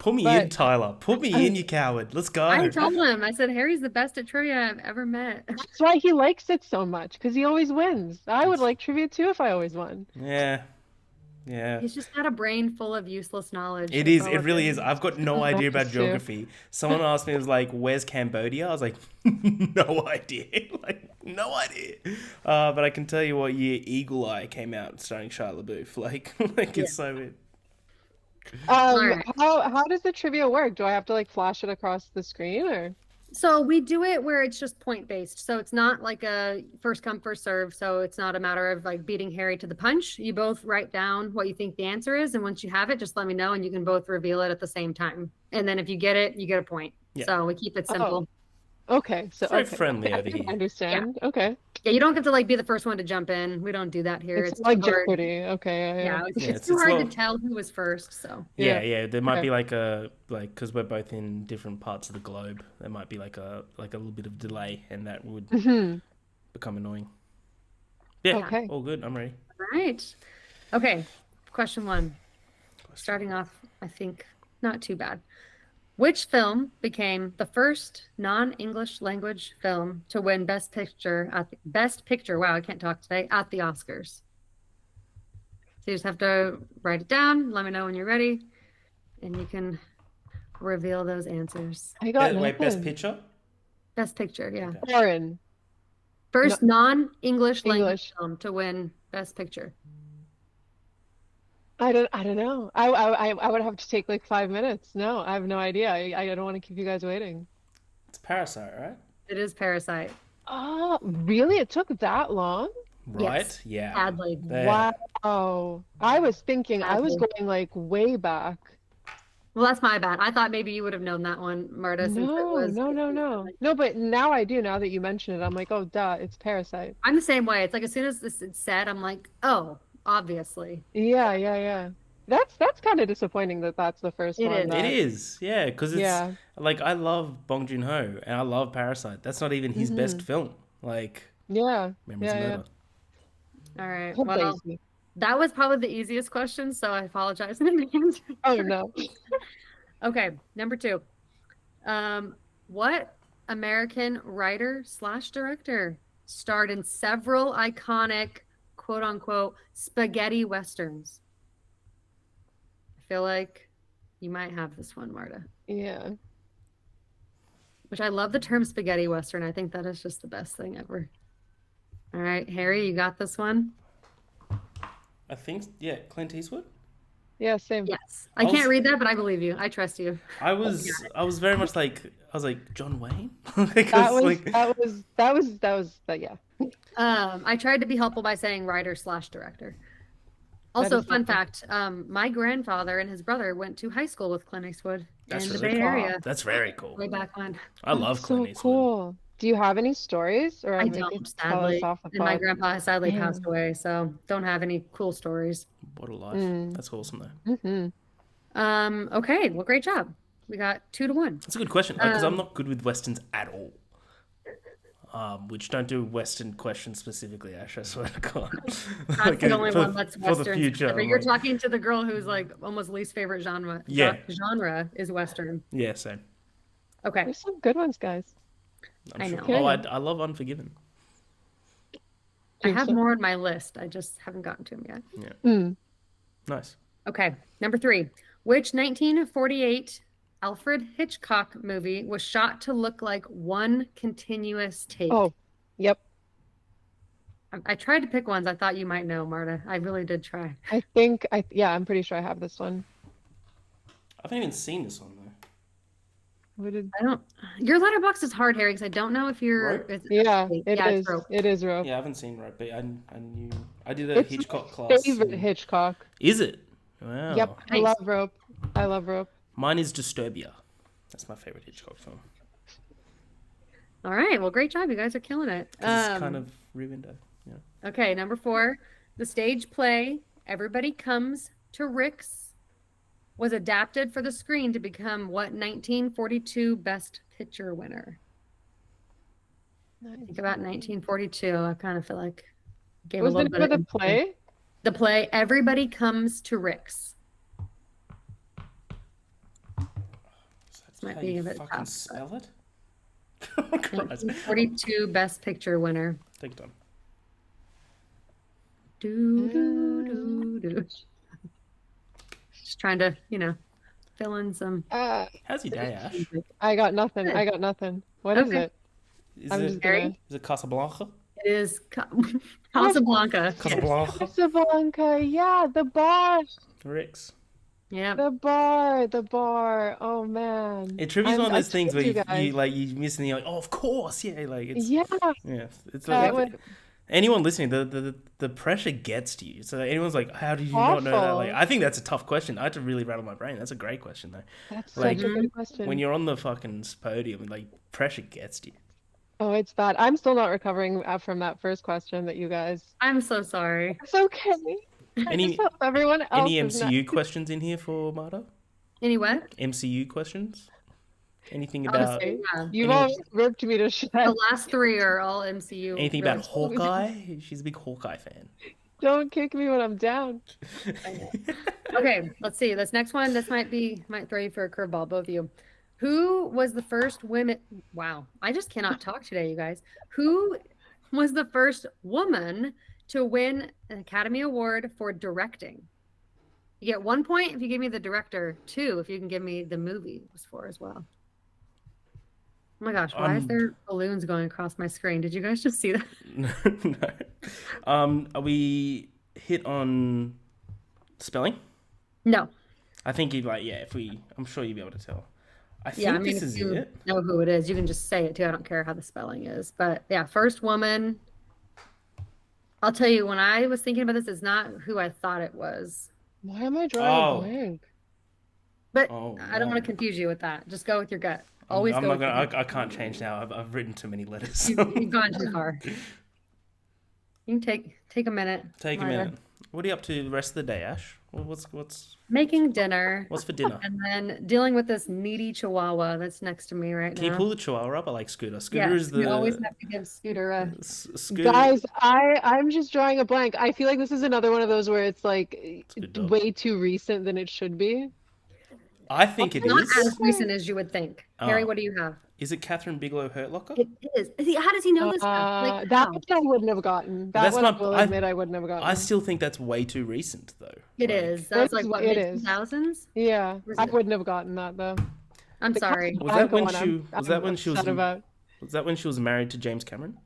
Put me But- in, Tyler. Put me in, you coward. Let's go. I told him, I said, Harry's the best at trivia I've ever met. That's why he likes it so much, because he always wins. I would like trivia too if I always won. Yeah. Yeah. He's just got a brain full of useless knowledge. It That's is. all It really is. I've got no idea about That's true. geography. Someone asked me, it was like, "Where's Cambodia?" I was like, "No idea." Like, no idea. But I can tell you what year Eagle Eye came out, starring Shia LaBeouf. Like it's so weird. right. How does the trivia work? Do I have to like flash it across the screen or? So we do it where it's just point based. So it's not like a first come, first serve. So it's not a matter of like beating Harry to the punch. You both write down what you think the answer is. And once you have it, just let me know and you can both reveal it at the same time. And then if you get it, you get a point. Yeah. So we keep it simple. Okay, so Very okay. friendly I over can here. understand. Okay. Yeah, you don't get to like be the first one to jump in. We don't do that here. It's too like hard. Jeopardy. Okay. Yeah, it's, Yeah, it's too it's hard low. to tell who was first. So Yeah. There might Okay. be because we're both in different parts of the globe. There might be like a little bit of delay, and that would Mhm. become annoying. Yeah. Okay. All good. I'm ready. all right. Okay. Question 1. Starting off, I think not too bad. Which film became the first non-English language film to win Best Picture Wow, I can't talk today, at the Oscars? So you just have to write it down. Let me know when you're ready, and you can reveal those answers. I got Wait, best nothing. picture? Best Picture, yeah. Okay. Foreign. First non-English language English. film to win Best Picture. I don't know. I would have to take like 5 minutes. No, I have no idea. I don't want to keep you guys waiting. It's Parasite, right? It is Parasite. Oh, really? It took that long? Right? Yes. Yeah. Sadly. There. Wow. I was thinking I was Sadly. going like way back. Well, that's my bad. I thought maybe you would have known that one, Marta, since it No, was. no. No, but now I do. Now that you mention it, I'm like, oh, duh, it's Parasite. I'm the same way. It's like as soon as this is said, I'm like, oh, obviously. Yeah. That's kind of disappointing that that's the first It one is. It that. is, yeah, because it's Yeah. like I love Bong Joon-ho and I love Parasite. That's not even his best film. Like Yeah. Memories of Yeah. Murder. All right. Hope Well, they see. that was probably the easiest question, so I apologize in advance. Oh no. Okay, number 2. What American writer/director starred in several iconic quote unquote spaghetti westerns? I feel like you might have this one, Marta. Yeah. Which I love the term spaghetti western. I think that is just the best thing ever. All right, Harry, you got this one? I think, yeah, Clint Eastwood. Yeah, same. Yes. I was- can't read that, but I believe you. I trust you. I was very much like John Wayne. That Because was like yeah. I tried to be helpful by saying writer/director. Also, is fun helpful. fact, my grandfather and his brother went to high school with Clint Eastwood That's in the really Bay cool. Area That's very cool. way back when. I love That's Clint so Eastwood. cool. Do you have any stories or I maybe don't, tell sadly. us off the And my pod? grandpa has sadly passed Damn. away, so don't have any cool stories. What a life. Mm. That's awesome though. Mm-hmm. Okay, well, great job. We got 2-1. That's a good question because I'm not good with westerns at all. Which don't do Western questions specifically, Ash. I swear to God. That's the only one that's for the Western. future. But I'm you're like, talking to the girl who's like almost least favorite genre. Yeah. Genre is Western. yeah, same. Okay, There's some good ones, guys. I'm I sure. know. Carry Oh, on. I love Unforgiven. I Jinx have it. more on my list. I just haven't gotten to them yet. Mm. Nice. Okay, number 3. Which 1948 Alfred Hitchcock movie was shot to look like one continuous take? Oh, yep. I tried to pick ones I thought you might know, Marta. I really did try. Yeah, I'm pretty sure I have this one. I haven't even seen this one though. What did, I don't. Your letterbox is hard, Harry, because I don't know if you're. Rope? yeah, Yeah, it's Rope. It is Rope. Yeah, I haven't seen Rope, but I knew I did a It's my Hitchcock class. favorite Hitchcock. Is it? Wow. Yep, I Nice. love Rope. I love Rope. Mine is Disturbia. That's my favorite Hitchcock film. All right. Well, great job. You guys are killing it. 'Cause it's kind of ruined it. Yeah. Okay, number 4. The stage play Everybody Comes to Rick's was adapted for the screen to become what 1942 Best Picture winner? Think about 1942. I kind of feel like I gave Was a the little name bit of the play? The play Everybody Comes to Rick's. That's might how be you a bit fucking tough, spell it. Oh, Christ. 1942 Best Picture winner. Take your time. Do do do do. Just trying to, fill in some. How's your day, Ash? I got nothing. Good. I got nothing. What is Okay. it? Is I'm it just Harry? gonna. is it Casablanca? It is Casablanca. Yes. Casablanca. Casablanca, yeah, the bar, Ricks. Yeah. the bar. Oh man. It trivia is one of I those things where told you guys. you miss and you're like, oh, of course, yeah, like it's Yeah, yeah, it's that like was anyone listening, the pressure gets to you. So anyone's like, how did you not know that? awful. Like, I think that's a tough question. I had to really rattle my brain. That's a great question though. That's Like such a good question. when you're on the fucking podium, like pressure gets to you. Oh, it's bad. I'm still not recovering from that first question that you guys. I'm so sorry. It's okay. I just Any hope everyone else any is not. MCU questions in here for Marta? Anyway, MCU questions? Anything honestly, about yeah. You've any- all ripped me to The shreds. last 3 are all MCU. anything about related. Hawkeye? She's a big Hawkeye fan. Don't kick me when I'm down. Okay, let's see. This next one, might throw you for a curveball, both of you. Who was the first women? Wow, I just cannot talk today, you guys. Who was the first woman to win an Academy Award for directing? You get 1 point if you give me the director, 2 if you can give me the movie it was for as well. Oh my gosh, why is there balloons going across my screen? Did you guys just see that? No. Are we hit on spelling? No. I think you'd like, yeah, I'm sure you'd be able to tell. I Yeah, I think mean, this if is you it. know who it is, you can just say it too. I don't care how the spelling is. But yeah, first woman. I'll tell you, when I was thinking about this, it's not who I thought it was. Why am I drawing Oh. a blank? But Oh, I don't want no. to confuse you with that. Just go with your gut. Always I'm go not with your gonna. gut. I can't change now. I've written too many letters. You've gone too far. You can take a minute. Take a Marta. minute. What are you up to the rest of the day, Ash? What's Making dinner for dinner? and then dealing with this needy chihuahua that's next to me right Can you now. pull the chihuahua up? I like Scooter. Scooter Yes, is you always the have to give Scooter a. Scooter. Guys, I'm just drawing a blank. I feel like this is another one of those where it's like a good dog. way too recent than it should be. I think it Not is. as recent as you would think. Harry, Oh. what do you have? Is it Catherine Bigelow Hurtlocker? It is. How does he know this stuff? Like, That how? one I wouldn't have gotten. That That's one not- I will I- admit I wouldn't have gotten. I still think that's way too recent, though. It Like, is. That was like what, It mid is. 2000s? Yeah, Was I it? wouldn't have gotten that though. I'm The sorry. Was that when Casablanca one, was that when she was upset about. was that when she was married to James Cameron?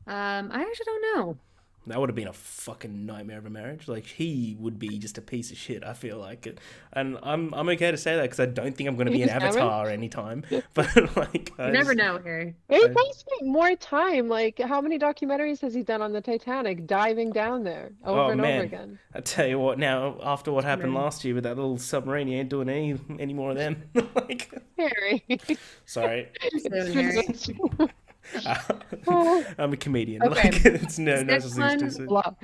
I actually don't know. That would have been a fucking nightmare of a marriage. Like he would be just a piece of shit. I feel like it, and I'm okay to say that because I don't think I'm going to be an James Cameron? Avatar anytime. But like, You never know, Harry. He probably spent more time. Like, how many documentaries has he done on the Titanic, diving down there over and over man. again? I tell you what. Now, after what happened Right. last year with that little submarine, you ain't doing any more of them. Like, Harry. sorry, Soon, Harry. I'm a comedian. Okay. Like, it's no This such next thing to one- say. Love.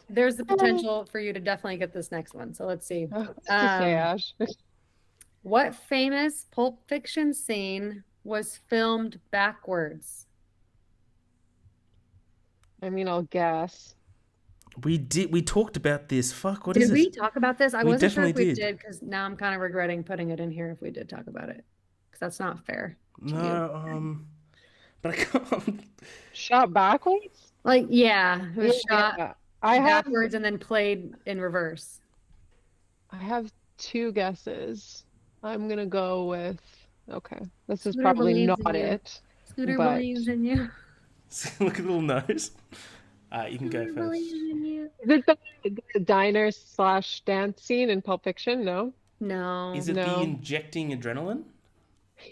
There's the potential for you to definitely get this next one. So let's see. What's to say, Ash? What famous Pulp Fiction scene was filmed backwards? I mean, I'll guess. We talked about this. Fuck, what Did is we it? talk about this? I We wasn't sure if definitely we did. did because now I'm kind of regretting putting it in here if we did talk about it. because that's not fair to you. No, but I can't. Shot backwards? Like, yeah, it was shot Yeah. I have backwards and then played in reverse. two guesses. I'm gonna go with okay. This is Scooter probably believes in not you. it. Scooter But- believes in you. Look at the little nose. You can go Scooter first. believes in you. Is it the diner / dance scene in Pulp Fiction? No. No. Is it the No. injecting adrenaline?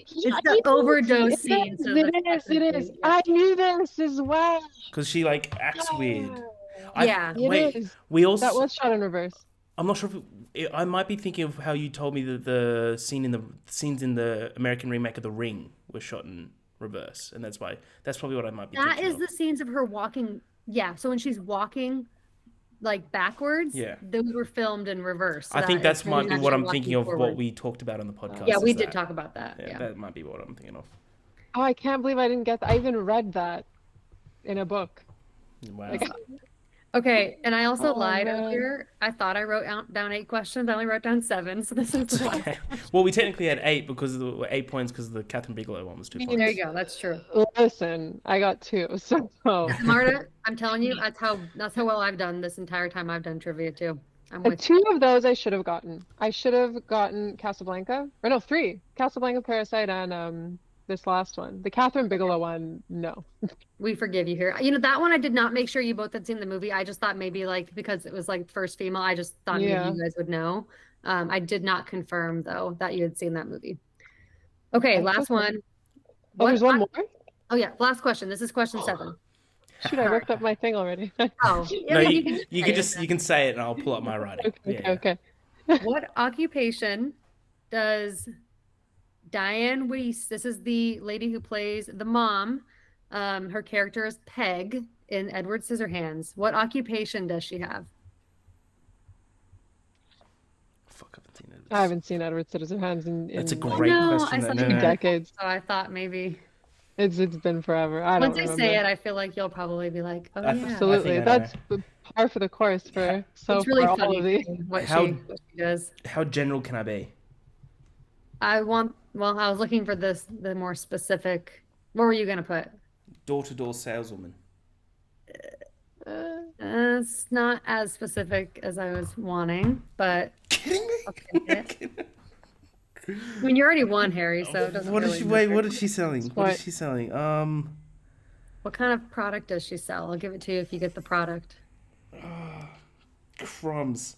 Yeah, the it overdose is, scene, so It that's is. It technically- is. yeah. I knew this as well. Because she like acts weird. Yeah. It Wait, is. we also. That was shot in reverse. I'm not sure if I might be thinking of how you told me that the scenes in the American remake of The Ring were shot in reverse, and that's probably what I might be That thinking is of. the scenes of her walking. Yeah, so when she's walking like backwards, Yeah. those were filmed in reverse. So I think is that's when might she's be what actually I'm thinking walking of what forward. we talked about on the podcast. Yeah, we is did that. talk about that. Yeah, Yeah. that might be what I'm thinking of. Oh, I can't believe I didn't get that. I even read that in a book. Wow. Like, Okay, and I also Oh, lied man. earlier. I thought I wrote down 8 questions. I only wrote down 7, so this is the last. Okay. Well, we technically had 8 because of the 8 points because the Catherine Bigelow one was 2 points. There you go. That's true. listen, I got 2. So Marta, I'm telling you, that's how well I've done this entire time I've done trivia too. I'm with 2 of those I should have gotten. I should have gotten Casablanca. Or no, 3. Casablanca, Parasite, and this last one. The Catherine Bigelow one, no. We forgive you here. You know, that one I did not make sure you both had seen the movie. I just thought maybe like because it was like first female, I just thought maybe Yeah. you guys would know. I did not confirm though that you had seen that movie. Okay, That's last okay. one. Oh, there's one more? Oh yeah, last question. This is question 7. Shoot, I looked up my thing already. Oh, No, yeah, you can say it and I'll pull up my writing. Okay. What occupation does Diane Weiss, this is the lady who plays the mom, her character is Peg in Edward Scissorhands. What occupation does she have? Fuck, I haven't seen Edward Scissorhands in That's a in great No, question. I saw No, you no. decades. So I thought maybe It's been forever. I don't once I remember. say it, I feel like you'll probably be like, oh I- yeah. Absolutely. I know. That's par for the course for so It's really far all funny of these. what How- she does. How general can I be? I was looking for the more specific. What were you gonna put? Door-to-door saleswoman. It's not as specific as I was wanting, but Kidding me? I'll take it. I mean, you already won, Harry, so it doesn't What is really she? Wait, matter. what is she selling? What is What? she selling? What kind of product does she sell? I'll give it to you if you get the product. Crumbs.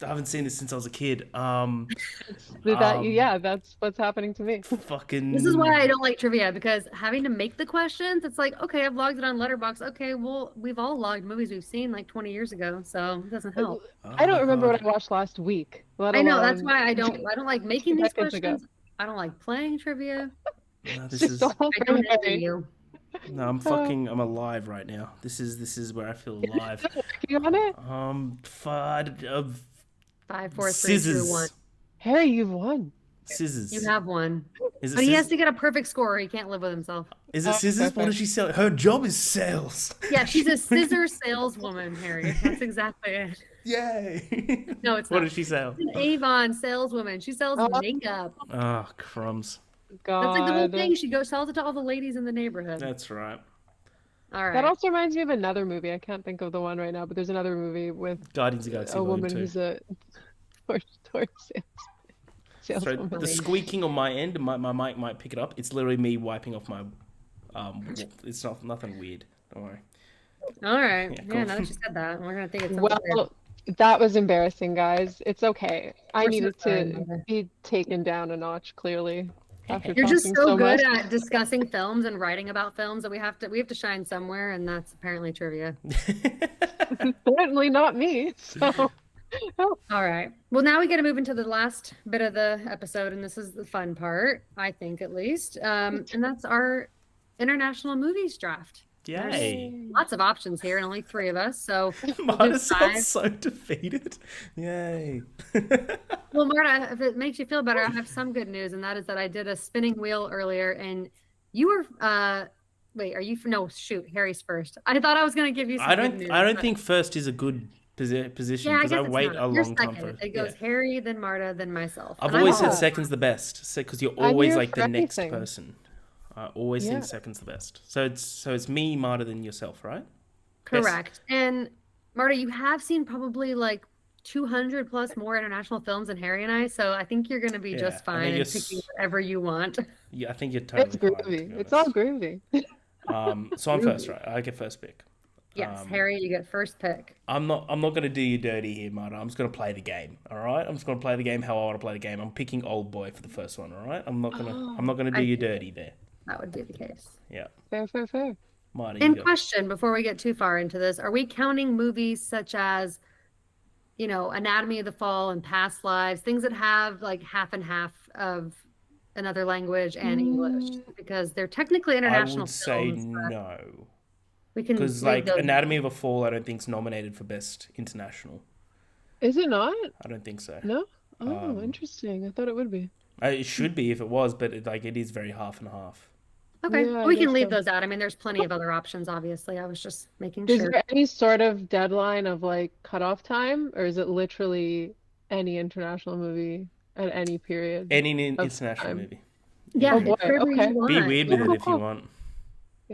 I haven't seen this since I was a kid. Yeah, that's what's happening to me. Fucking. This is why I don't like trivia, because having to make the questions, it's like, okay, I've logged it on Letterboxd. Okay, well, we've all logged movies we've seen like 20 years ago, so it doesn't help. I don't remember what I watched last week. Let I know, that's alone- why I don't like making these decades ago. questions. I don't like playing trivia. No, It's this just is. all I from don't envy Harry. you. No, I'm alive right now. This is where I feel alive. You on it? Fud. 5, 4, 3, 2, Scissors. 1. Harry, you've won. Scissors. You have one. Is it But he has scissors? to get a perfect score or he can't live with himself. Is it scissors? What perfect. does she sell? Her job is sales. Yeah, she's a scissor saleswoman, Harry. That's exactly it. Yay. No, it's What not. does she sell? She's an Avon saleswoman. She sells Oh. makeup. Oh, crumbs. God. That's like the whole thing. She sells it to all the ladies in the neighborhood. That's right. All right. That also reminds me of another movie. I can't think of the one right now, but there's another movie with Guardians of the Galaxy a Volume woman 2. who's a door Sorry, saleswoman. the squeaking on my end, my mic might pick it up. It's literally me wiping off my. It's nothing weird. Don't worry. All right. Yeah, Yeah, cool. now that you said that, we're gonna think it's something weird. Well, that was embarrassing, guys. It's okay. I We're so needed sorry, to Mother. be taken down a notch, clearly. After You're just talking so good much. at discussing films and writing about films that we have to shine somewhere, and that's apparently trivia. Certainly not me. So, All right. Well, now we got to move into the last bit of the episode, and this is the fun part, I think, at least. And that's our international movies draft. Yay. Lots of options here, and only 3 of us. So, Marta do sounds 5. so defeated. Yay. Well, Marta, if it makes you feel better, I have some good news, and that is that I did a spinning wheel earlier, and you were. Wait, are you? No, shoot, Harry's first. I thought I was going to give you some I good news. don't but- think first is a good position Yeah, I because I guess it's wait not. a You're long time second. for It yeah. goes Harry, then Marta, then myself. I've And I'm always said also Oh, second's the best, because you're I'm always here like for the next anything. person. I always think Yeah. second's the best. So it's me, Marta, then yourself, right? Best. correct. And Marta, you have seen probably like 200 plus more international films than Harry and I, so I think you're going to be Yeah, just I fine think and picking whatever you want. yeah, I think you're It's totally fine, to groovy. be It's all honest. groovy. So I'm first, Ruby. right? I get first pick. Yes, Um, Harry, you get first pick. I'm not gonna do you dirty here, Marta. I'm just gonna play the game. All right. I'm just gonna play the game how I want to play the game. I'm picking old boy for the first one. All right. I'm Oh, not gonna do I you think dirty there. that would be the case. Yeah. fair, fair, fair. Marta, you In go. question, before we get too far into this, are we counting movies such as, Anatomy of the Fall and Past Lives, things that have like half and half of another language and English? Mm, Because they're technically I would international say films, but no, we can because leave like those Anatomy out. of a Fall, I don't think's nominated for best international. is it not? I don't think so. No? Oh, Um, interesting. I thought it would be. it should be if it was, but it is very half and half. Okay, Yeah, I we can guess leave so. those out. I mean, there's plenty of other options, obviously. I was just making Is sure. there any sort of deadline of like cutoff time, or is it literally any international movie at any period Any of international time? movie. Yeah. Oh Yeah, boy. it's whatever you Okay. Be want. weird Cool, with it Yeah. cool, if you cool. want.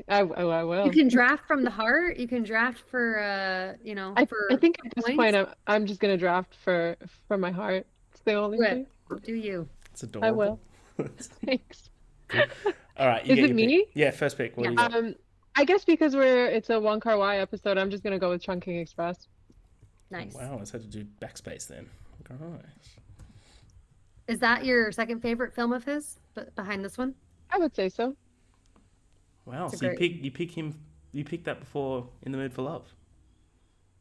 I You will. can draft from the heart. You can draft for I for think at this point points. I'm just gonna draft for my heart. It's the only Do it. thing. Do you? It's I adorable. will. Thanks. All right, you Is get it your pick. me? Yeah, first pick. What Yeah. do you got? I guess because it's a Wong Kar-Wai episode, I'm just gonna go with Chungking Express. Nice. Wow, I just had to do backspace then. Nice. Is that your second favorite film of his, but behind this one? I would say so. Wow, It's a so great. you picked that before In the Mood for Love.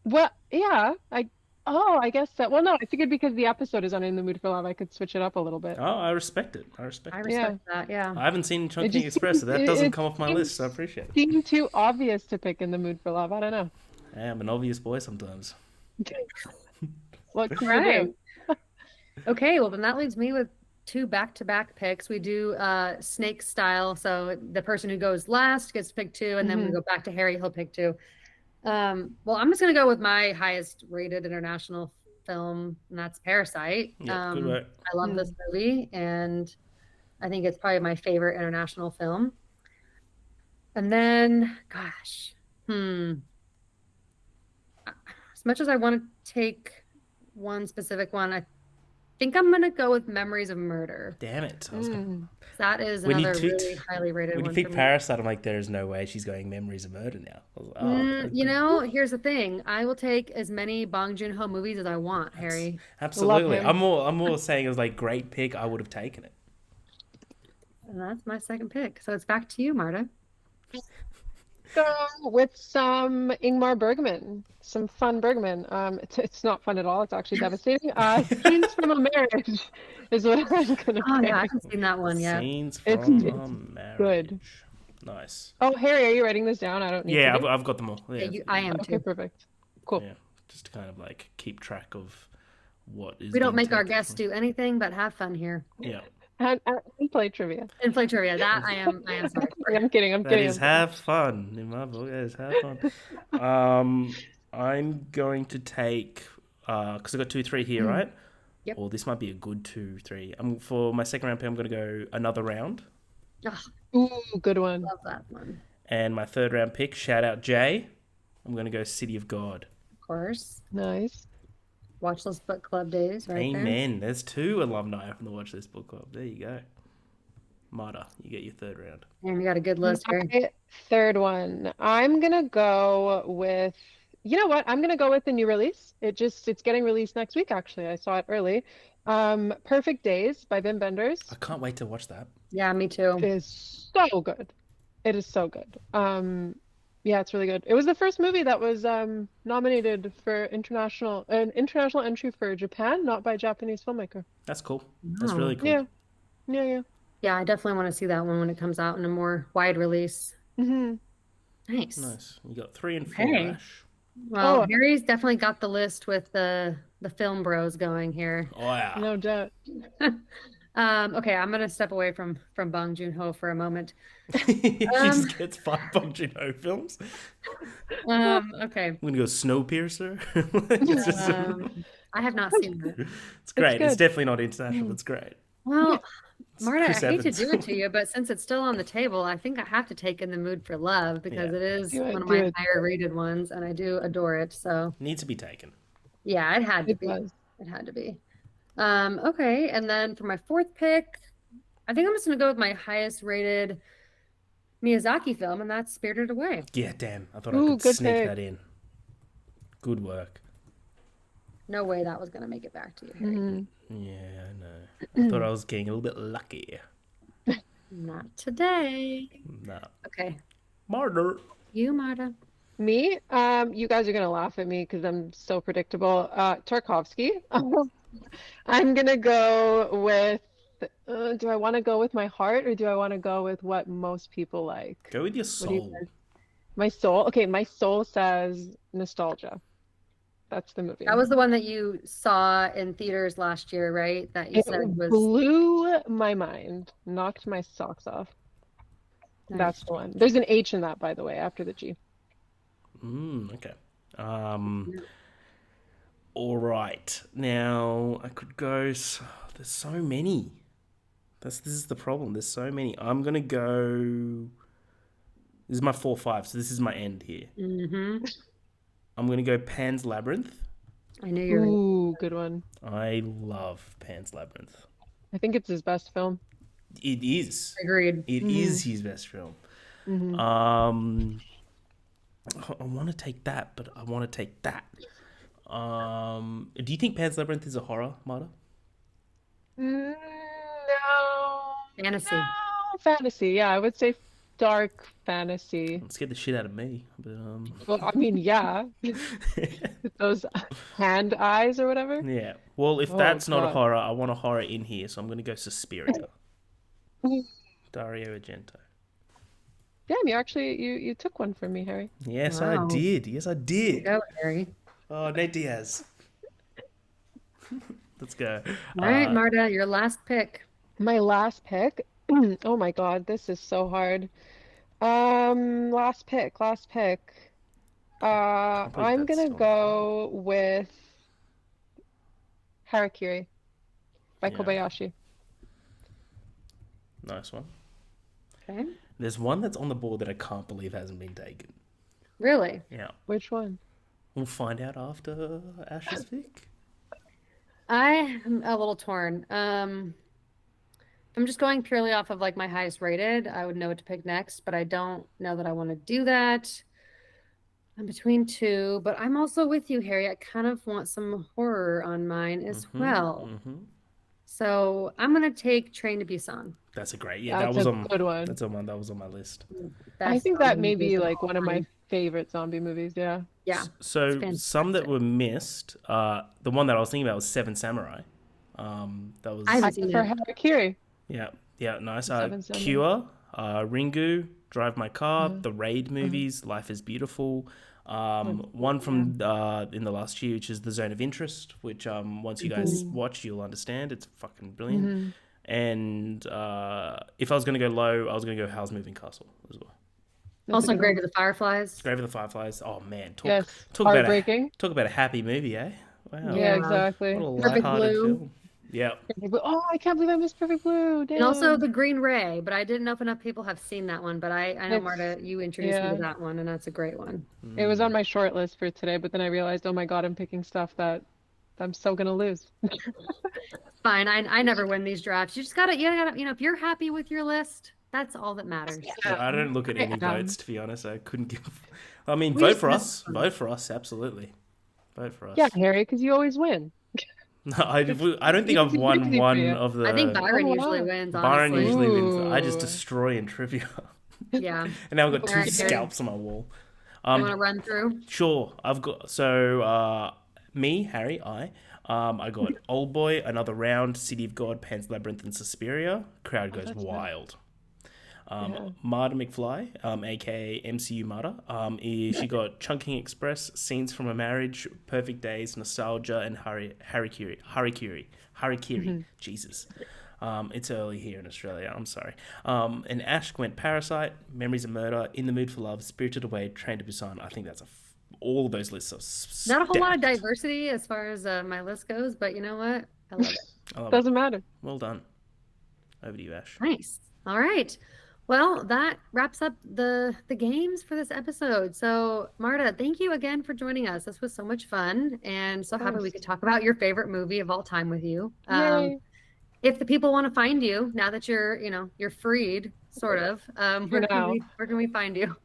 Well, yeah, I guess that. Well, no, I figured because the episode is on In the Mood for Love, I could switch it up a little bit. Oh, I respect it. I I respect it. Yeah, respect that. Yeah. I haven't seen it Chunking just Express, so seems that doesn't come it off my list, so I appreciate it. seemed too obvious to pick In the Mood for Love. I don't know. Hey, I'm an obvious boy sometimes. What All can you right. do? Okay. Well, then that leaves me with two back-to-back picks. We do snake style. So the person who goes last gets to pick two, and then we Hmm. go back to Harry. He'll pick two. Well, I'm just gonna go with my highest rated international film, and that's Parasite. Yeah, good work. I love this movie, and I think it's probably my favorite international film. And then, gosh, as much as I want to take one specific one, I think I'm gonna go with Memories of Murder. Damn it. I was gonna... Mm. That is When you another picked really highly rated when you one for picked me. Parasite, I'm like, there is no way she's going Memories of Murder now. I was like, oh, Here's the thing. I will take as many Bong Joon-ho movies as I want, Harry. absolutely. him. I'm more saying it was like great pick. I would have taken it. And that's my second pick. So it's back to you, Marta. Go with some Ingmar Bergman, some fun Bergman. It's not fun at all. It's actually devastating. Scenes from a Marriage is what I'm gonna Oh yeah, I pick. haven't seen that one yet. Scenes It's from it's a good. Marriage. Nice. Oh, Harry, are you writing this down? I don't need Yeah, to. I've got them all. Yeah, Yeah, I am Okay, too. perfect. Cool. yeah. Just to kind of like keep track of what is We don't being make our taken guests from- do anything but have fun here Yeah, And play trivia. and play trivia. That I am sorry for. I'm kidding. I'm that kidding. is I'm kidding. have fun in my book. That is have fun. I'm going to take because I got 2, 3 here, right? Yep. Or this might be a good 2, 3. For my second round pick, I'm going to go Another Round, Oh, Ooh, good one. love that one. and my third round pick, shout out Jay. I'm going to go City of God. Of course. Nice. Watch List Book Club days right there. Amen. There's 2 alumni from the Watch This Book Club. There you go. Marta, you get your third round. And we got a good list here. My third one. I'm gonna go with, you know what? I'm gonna go with the new release. It's getting released next week, actually. I saw it early. Perfect Days by Wim Wenders I can't wait to watch that. Yeah, me too. is so good. It is so good. Yeah, it's really good. It was the first movie that was nominated for an international entry for Japan, not by a Japanese filmmaker. That's cool. That's Wow. really cool. Yeah, yeah. Yeah, I definitely want to see that one when it comes out in a more wide release. Hmm. Nice. Nice. You got 3 and 4, Okay. Ash. Well, Oh. Harry's definitely got the list with the film bros going here. Oh, yeah. No doubt. Okay, I'm gonna step away from Bong Joon-ho for a moment. She Um, just gets 5 Bong Joon-ho films. okay. I'm gonna go Snowpiercer. Like, it's just, I have not seen that. it's It's great. It's good. definitely not international, but it's great. Well, It's Marta, I Chris hate to Evans. do it to you, but since it's still on the table, I think I have to take In the Mood for Love Yeah, because it is Do one it, of do my it. higher rated ones, and I do adore it. So needs to be taken. yeah, it had to It be. does. It had to be. Okay, and then for my fourth pick, I think I'm just gonna go with my highest rated Miyazaki film, and that's Spirited Away. Yeah, damn. I thought I Ooh, could good sneak pick. that in. Good work. No way that was gonna make it back to you, Harry. Hmm. Yeah, I know. I thought I was getting a little bit lucky. Not today. Nah. Okay, Martyr. you, Marta. Me? You guys are gonna laugh at me because I'm so predictable. Tarkovsky. I'm gonna go with. Do I want to go with my heart or do I want to go with what most people like? Go with your What do you soul. guys? My soul. Okay, my soul says nostalgia. That's the That movie. was the one that you saw in theaters last year, right? That you It said was blew my mind, knocked my socks off. That's nice. the one. There's an H in that, by the way, after the G. Okay. All right. Now I could go. There's so many. This is the problem. There's so many. I'm gonna go. This is my 4-5, so this is my end here. Mm-hmm. I'm gonna go Pan's Labyrinth. I knew you were gonna. Ooh, good one. I love Pan's Labyrinth. I think it's his best film. It is. Agreed. It Hmm. is his best film. Hmm. Um, I want to take that, but I want to take that. Do you think Pan's Labyrinth is a horror, Marta? No, Fantasy. no, fantasy. Yeah, I would say dark fantasy. It scared the shit out of me, but Well, I mean, yeah, with those hand eyes or whatever. yeah. Well, if Oh that's not a God. horror, I want a horror in here, so I'm gonna go Suspiria. Dario Argento. Damn, you actually you took one from me, Harry. Yes, I Wow. did. Yes, I There you did. go, Harry. Oh, Nate Diaz. Let's go. All right, Marta, your last pick. My last pick. Oh my God, this is so hard. Last pick, last pick. Can't believe I'm that's gonna still on the card. go with Harakiri by Yeah, Kobayashi. nice one. Okay. There's one that's on the board that I can't believe hasn't been taken. Really? Yeah, Which one? we'll find out after Ash's pick. I am a little torn. I'm just going purely off of like my highest rated. I would know what to pick next, but I don't know that I want to do that. I'm between two, but I'm also with you, Harry. I kind of want some horror on mine as well. So I'm gonna take Train to Busan. That's a great. Yeah, That's a good one. that was on my list. I Best think zombie that may movie be of like all one of my time. favorite zombie movies. Yeah. Yeah, it's So some that fantastic. were missed. The one that I was thinking about was Seven Samurai. That was I haven't seen For it. Harakiri. yeah, nice. Seven Samurai. Cure, Ringu, Drive My Car, Uh-huh. the Raid Uh-huh. movies, Life is Beautiful. One from in the last year, which is The Zone of Interest, which once you guys Mhm. watch, you'll understand. It's fucking brilliant. Mhm. And if I was gonna go low, I was gonna go Howl's Moving Castle as well. That's a Also, good Grave one. of the Fireflies. Grave of the Fireflies. Oh man, Yes. talk about Heartbreaking. a happy movie, eh? Wow, Yeah, Yeah. exactly. what a Perfect lighthearted Blue. film. Yeah, Oh, I can't believe I missed Perfect Blue. And also Damn. The Green Ray, but I didn't know if enough people have seen that one. But I know, Marta, It's you introduced me to yeah. that one, and that's a great one. It was on my short list for today, but then I realized, oh my God, I'm picking stuff that I'm so gonna lose. Fine, I never win these drafts. You gotta, if you're happy with your list, that's all that matters. yeah. I don't look at any Um, votes to be honest. I couldn't give. I mean, We vote just for have us. fun. Vote for us. Absolutely. Vote for Yeah, us. Harry, because you always win. No, I don't think I've Easy won breezy for one you. of I think the. Byron Oh usually wow. wins, Byron honestly. usually wins. I just Ooh. destroy in trivia, Yeah. and now I've got All two right, Harry, scalps on my wall. you want Um, to run through? Sure. I've got me, Harry, I got Old Boy, Another Round, City of God, Pan's Labyrinth, and Suspiria. Crowd Oh, goes that's nice. wild. Yeah. Marta McFly, aka MCU Marta, she got Chunking Express, Scenes from a Marriage, Perfect Days, Nostalgia, and Harikiri. Mm-hmm. Jesus. It's early here in Australia. I'm sorry. And Ash went Parasite, Memories of Murder, In the Mood for Love, Spirited Away, Train to Busan. I think that's all those lists are Not a whole lot of stacked. diversity as far as my list goes, but you know what? I love it. I love it. Doesn't matter. Well done. Over to you, Ash. Nice. All right. Well, that wraps up the games for this episode. So, Marta, thank you again for joining us. This was so much fun, and so happy we could talk about your favorite movie of all time with you. Yay. If the people want to find you now that you're freed, sort of, where can we find you?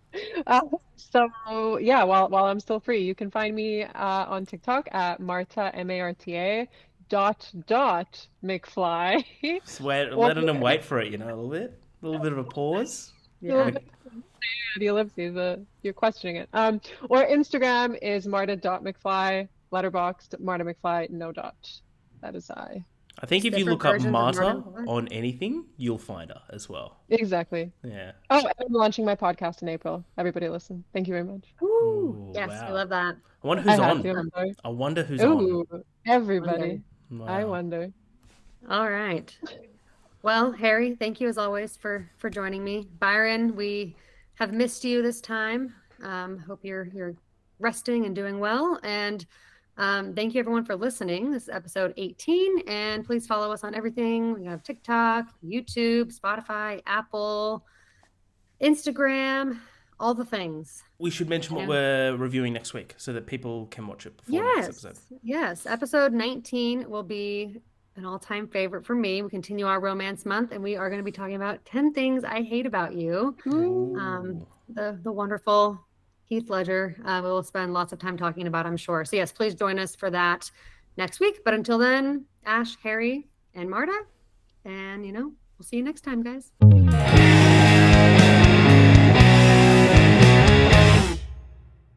So yeah, while I'm still free, you can find me on TikTok at Marta MARTA .McFly. Just letting them wait for it, a little bit of a pause. Yeah. The ellipses, you're questioning it. Or Instagram is Marta.McFly, letterboxd Marta McFly, no dot. That is I. I think if you Different look up versions of Marta Marta. on anything, you'll find her as well. Exactly. Yeah. Oh, and I'm launching my podcast in April. Everybody listen. Thank you very much. Ooh, Ooh, yes, wow. we love that. I wonder I who's have on. to, I'm sorry. I wonder who's on. Ooh, everybody. Wow. I wonder. All right. Well, Harry, thank you as always for joining me. Byron, we have missed you this time. Hope you're resting and doing well. And thank you everyone for listening. This is episode 18, and please follow us on everything. We have TikTok, YouTube, Spotify, Apple, Instagram, all the things. We should mention what we're reviewing next week so that people can watch it before next episode. Yes. Episode 19 will be an all-time favorite for me. We continue our romance month, and we are going to be talking about 10 things I hate about you. Ooh. The wonderful Heath Ledger. We will spend lots of time talking about, I'm sure. So yes, please join us for that next week. But until then, Ash, Harry, and Marta, and we'll see you next time, guys.